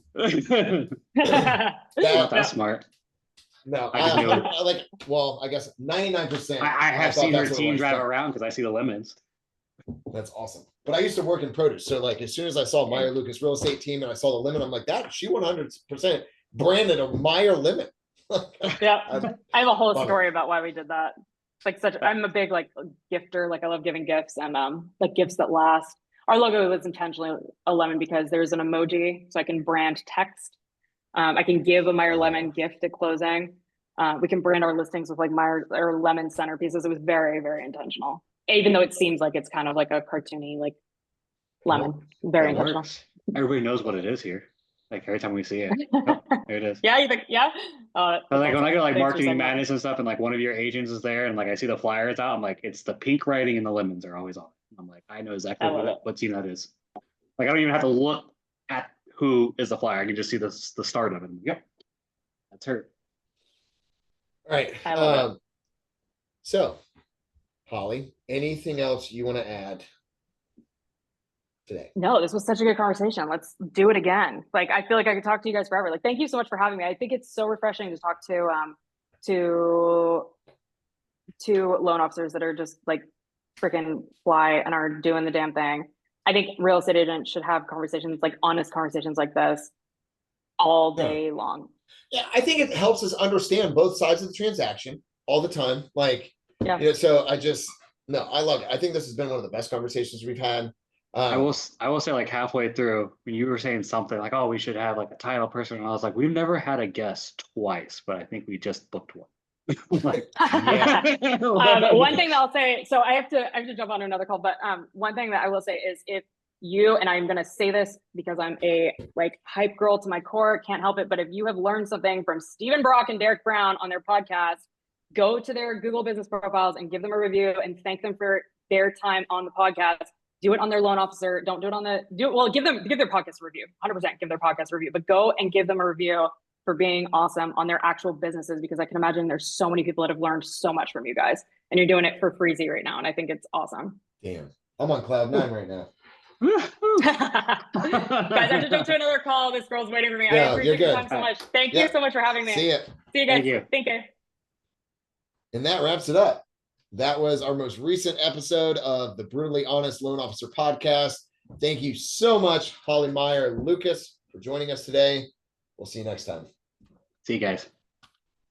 That's smart. No, I guess 99%. I have seen her team drive around because I see the lemons. That's awesome. But I used to work in produce. So as soon as I saw Meyer Lucas real estate team and I saw the lemon, I'm like, she 100% branded a Meyer lemon. Yeah. I have a whole story about why we did that. I'm a big gifter. I love giving gifts and gifts that last. Our logo was intentionally a lemon because there's an emoji, so I can brand text. I can give a Meyer lemon gift at closing. we can brand our listings with like Meyer or lemon centerpieces. It was very, very intentional. Even though it seems like it's kind of like a cartoony, like lemon, very That intentional. works. Everybody knows what it is here. Like every time we see it. Oh, there it is. Yeah, you think, yeah. But like when I go to like Thanks for marketing saying that. madness and stuff, and like one of your agents is there, and like I see the flyers out, I'm like, it's the pink writing and the lemons are always on. I'm like, I know exactly I love it. what team that is. Like I don't even have to look at who is the flyer. I can just see the start of it. Yep, that's her. All right. I love So, Holly, anything else you want to add today? No, this was such a good conversation. Let's do it again. Like, I feel like I could talk to you guys forever. Like, thank you so much for having me. I think it's so refreshing to talk to loan officers that are just like freaking fly and are doing the damn thing. I think real estate agents should have conversations, like honest conversations like this all day long. Yeah, I think it helps us understand both sides of the transaction all the time. Like, Yeah. you know, so I love it. I think this has been one of the best conversations we've had. I will say like halfway through when you were saying something like, oh, we should have like a title person, and I was like, we've never had a guest twice, but I think we just booked one. Like, Yeah. One thing that I'll say, so I have to jump on another call, but one thing that I will say is if you, and I'm gonna say this because I'm a like hype girl to my core, can't help it, but if you have learned something from Stephen Brock and Derek Brown on their podcast, go to their Google business profiles and give them a review and thank them for their time on the podcast. Do it on their loan officer. Don't do it on give their podcast a review, 100% give their podcast a review, but go and give them a review for being awesome on their actual businesses, because I can imagine there's so many people that have learned so much from you guys and you're doing it for freezy right now. And I think it's awesome. Damn, I'm on cloud 9 right now. Guys, I have to jump to another call. This girl's waiting for me. No, I appreciate you're your good. time so much. Thank you so much for having me. See ya. See you guys. Thank you. Thank you. And that wraps it up. That was our most recent episode of the Brutally Honest Loan Officer Podcast. Thank you so much, Holly Meyer Lucas, for joining us today. We'll see you next time. See you guys.